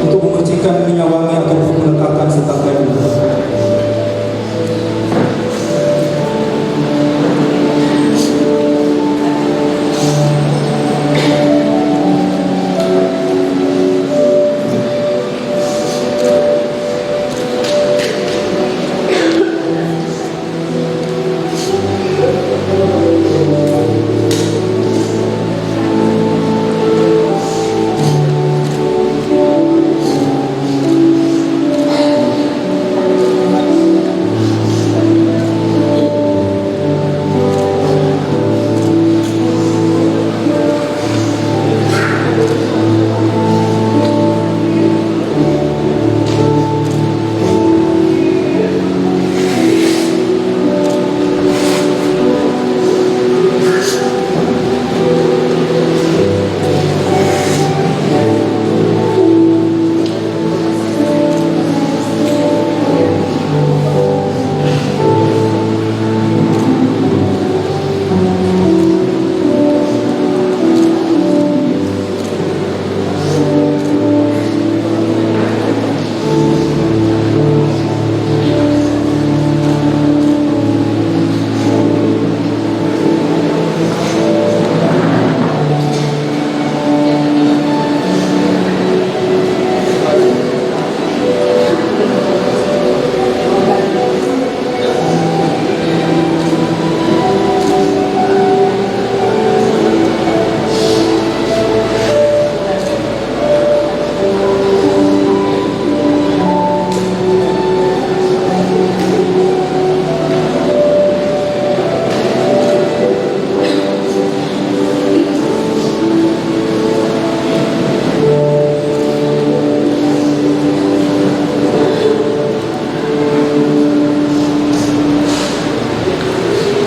untuk memercikan minyak wangi ataupun meletakkan serta kain.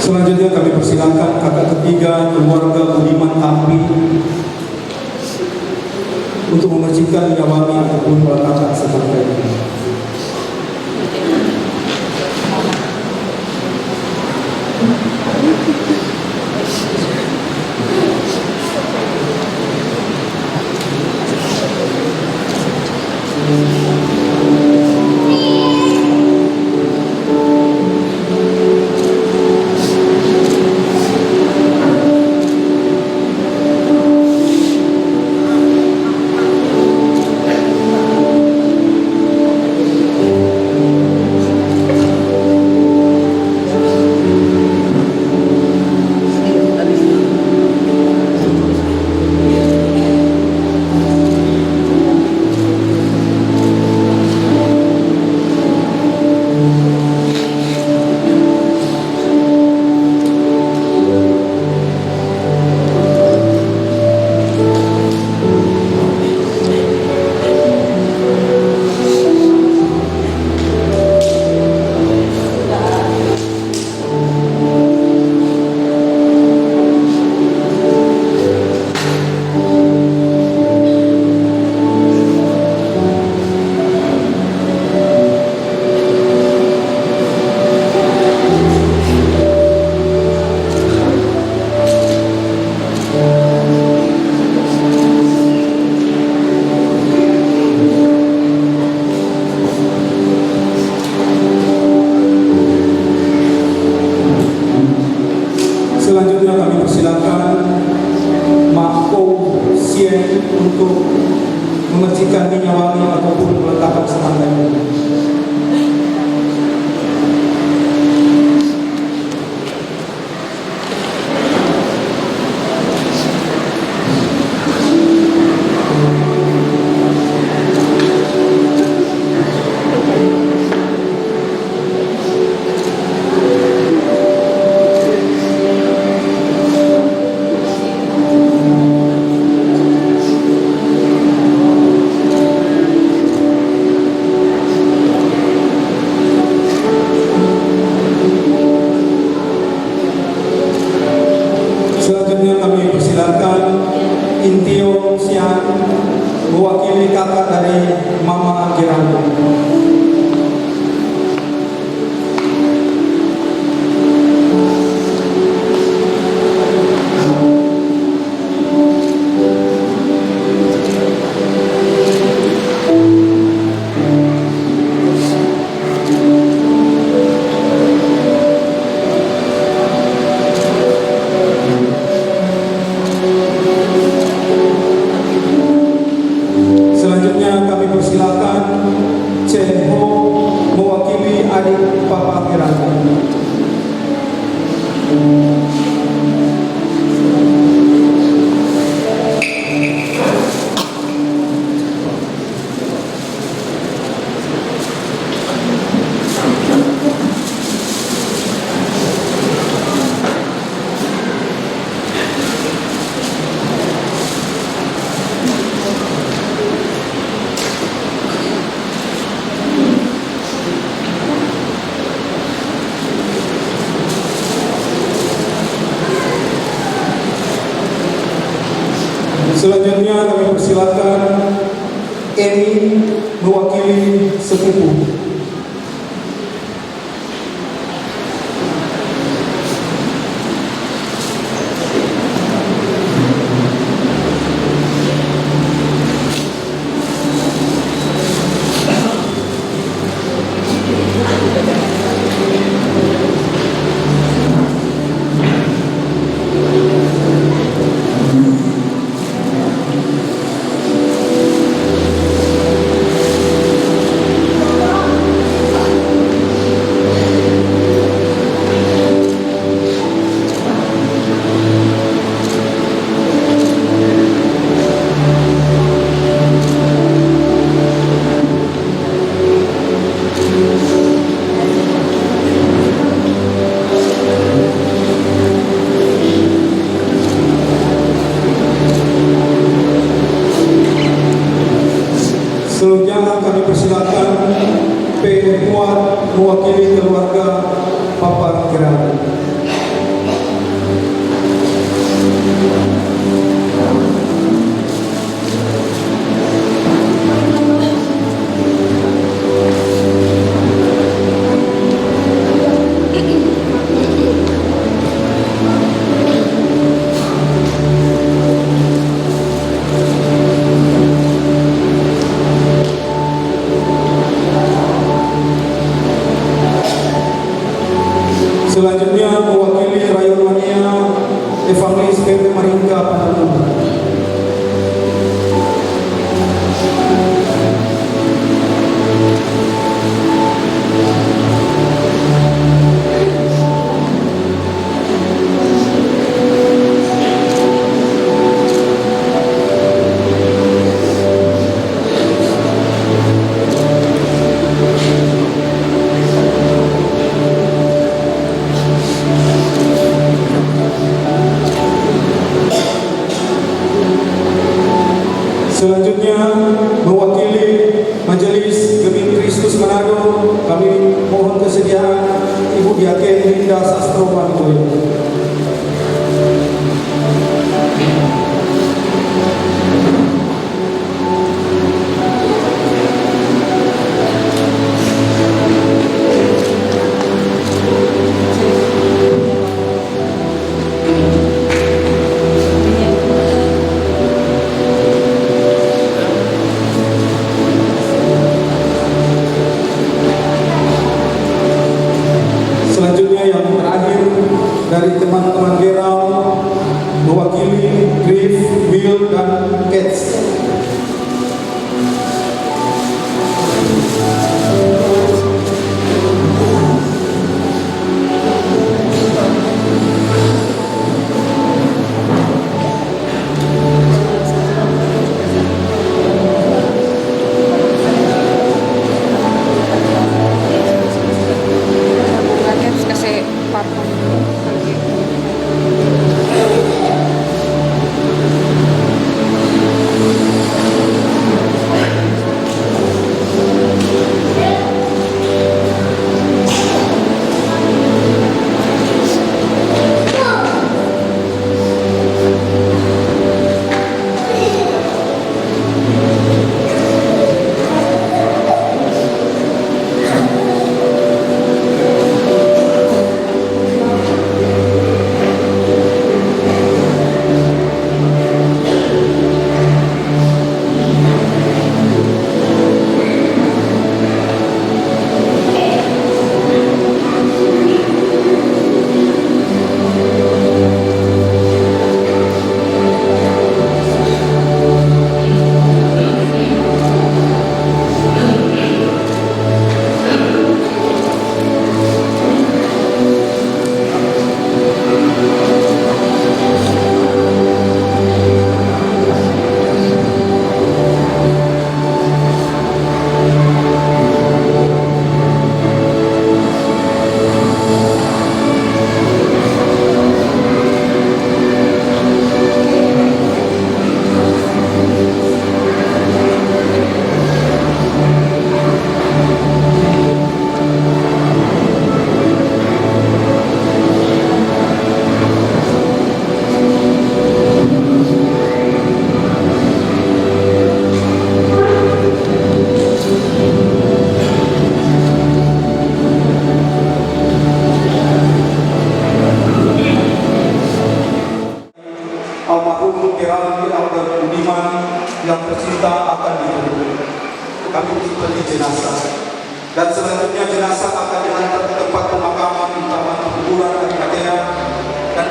Selanjutnya kami persilakan kakak ketiga keluarga Budiman Tampi untuk memercikan minyak wangi ataupun meletakkan serta kain. Selanjutnya kami persilakan Mak Ko Sien untuk memercikan minyak wangi ataupun meletakkan serta kain. Intio Sian mewakili kakak dari Mama Geraldo. Selanjutnya kami persilakan Eni mewakili sepupu. Selanjutnya kami persilakan P. Muat mewakili keluarga Papa Gerald. Selanjutnya mewakili Rayon Mania Evangelis PP Maringga Pandalu. Selanjutnya mewakili Majelis Gemini Kristus Manado, kami mohon kesediaan Ibu Diaken Linda Sastro Panijoyo. Selanjutnya yang terakhir dari teman-teman Gerald mewakili Griff, Bill, dan Cats. Terus kasih papan. kami menyembelih jenazah. Dan selanjutnya jenazah akan diantar ke tempat pemakaman di Taman Kuburan Adia dan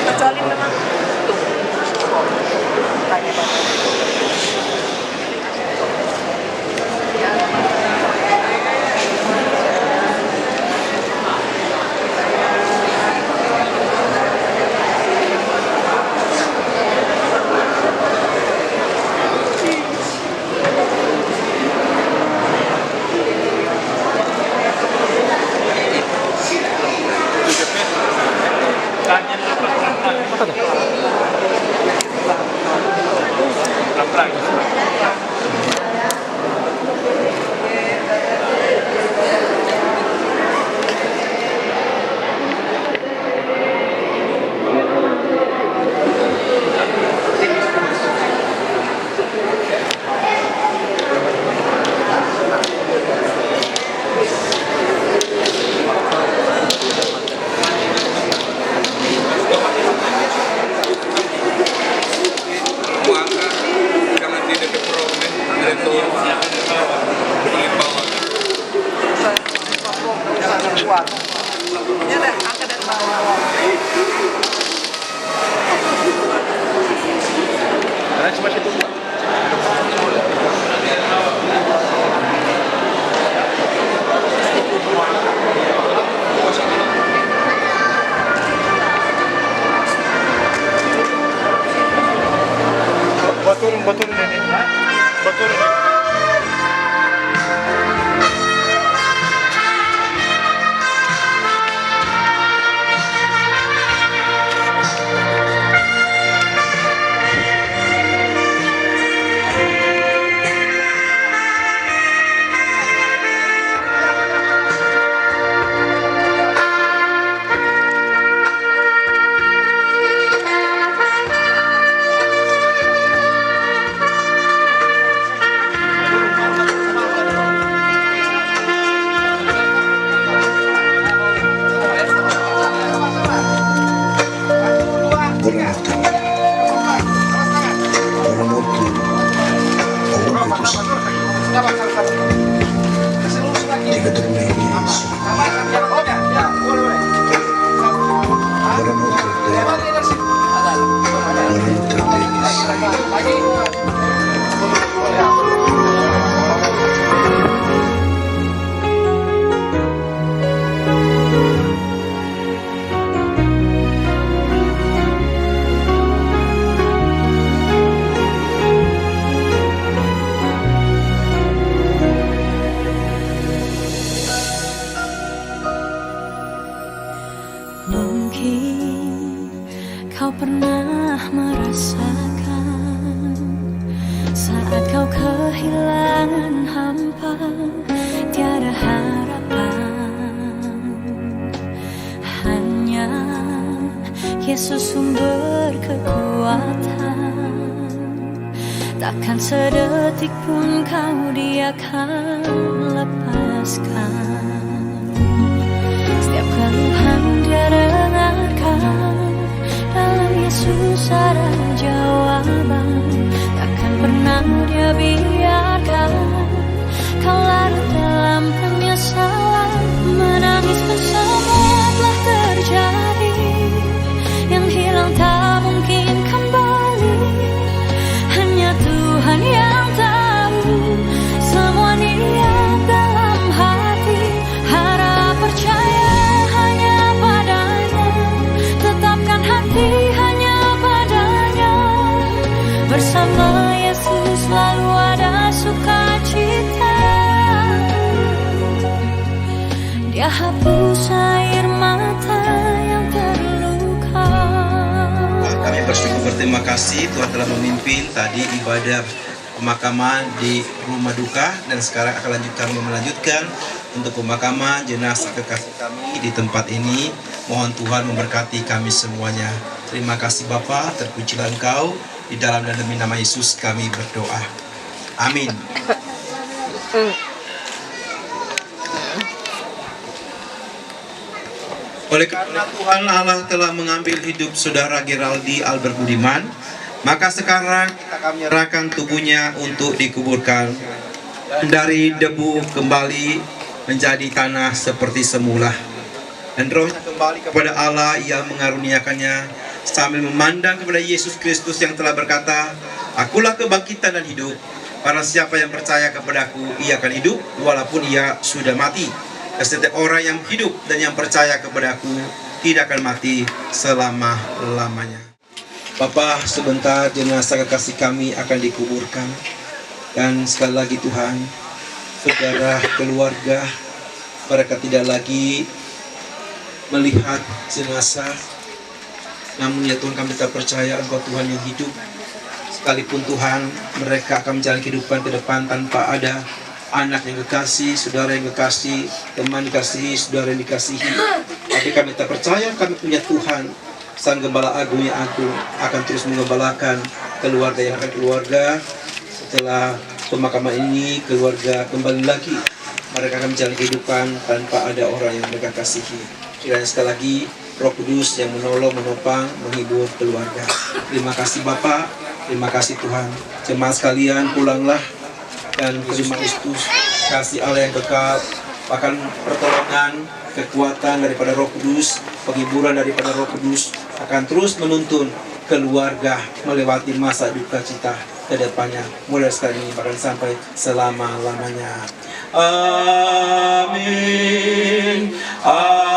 kecuali memang Betul ini. Betul ini. Mungkin kau pernah merasakan saat kau kehilangan hampa, tiada harapan. Hanya Yesus sumber kekuatan. Takkan sedetik pun kau Dia akan lepaskan. Setiap keluhan Dia dengarkan, dalam Yesus ada jawaban. Takkan pernah Dia biarkan kau larut dalam penyesalan. Menangis pun semua telah terjadi, yang hilang tak mungkin kembali. Hanya Tuhan yang tahu semua niat dalam hati. Harap percaya hanya padanya, tetapkan hati hanya padanya. Bersama Yesus selalu ada sukacita. Dia hapus air mata yang terluka. Kami bersyukur berterima kasih Tuhan telah memimpin tadi ibadah pemakaman di rumah duka, dan sekarang akan kami melanjutkan untuk pemakaman jenazah kekasih kami di tempat ini. Mohon Tuhan memberkati kami semuanya. Terima kasih Bapa, terpujilah Engkau. Di dalam dan demi nama Yesus kami berdoa. Amin. Oleh karena Tuhan Allah telah mengambil hidup saudara Geraldi Albert Budiman, maka sekarang kita akan menyerahkan tubuhnya untuk dikuburkan dari debu kembali menjadi tanah seperti semula. Dan rohnya kembali kepada Allah, ia mengaruniakannya sambil memandang kepada Yesus Kristus yang telah berkata, "Akulah kebangkitan dan hidup. Barang siapa yang percaya kepadaku, ia akan hidup walaupun ia sudah mati. Setiap orang yang hidup dan yang percaya kepadaku tidak akan mati selama-lamanya." Bapa, sebentar jenazah kekasih kami akan dikuburkan. Dan sekali lagi Tuhan, saudara, keluarga, mereka tidak lagi melihat jenazah. Namun ya Tuhan, kami tak percaya Engkau Tuhan yang hidup. Sekalipun Tuhan, mereka akan menjalani kehidupan ke depan tanpa ada anak yang kekasih, saudara yang kekasih, teman dikasihi, saudara yang dikasihi. Tapi kami tak percaya, kami punya Tuhan, Sang Gembala Agung yang agung, akan terus menggembalakan keluarga yang akan keluarga. Setelah pemakaman ini, keluarga kembali lagi. Mereka akan menjalani kehidupan tanpa ada orang yang mereka kasihi. Kiranya sekali lagi Roh Kudus yang menolong, menopang, menghibur keluarga. Terima kasih Bapak, terima kasih Tuhan. Jemaat sekalian, pulanglah dan terima Kristus, kasih Allah yang kekal, bahkan pertolongan, kekuatan daripada Roh Kudus, penghiburan daripada Roh Kudus akan terus menuntun keluarga melewati masa duka cita ke depannya, mulai sekarang ini bahkan sampai selama-lamanya. Amin. Amin.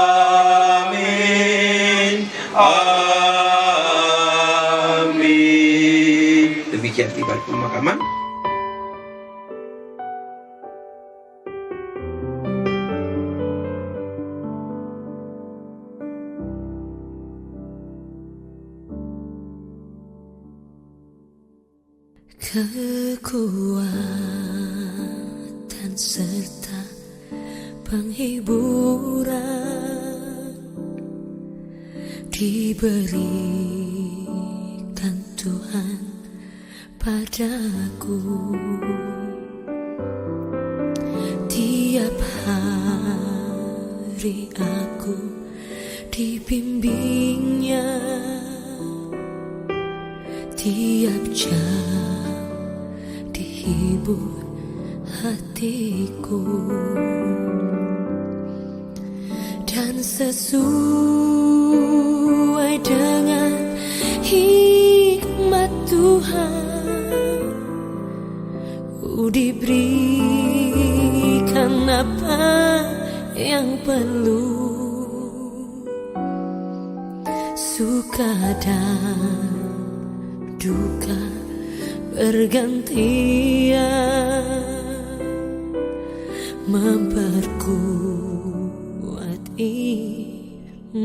Amin. Demikian ibadat pemakaman. Kekuatan serta penghiburan diberikan Tuhan padaku. Tiap hari aku dibimbingnya, tiap jam dihibur hatiku, dan sesuai dengan hikmat Tuhan, ku diberikan apa yang perlu, suka dan duka bergantian, memperkuat imanku.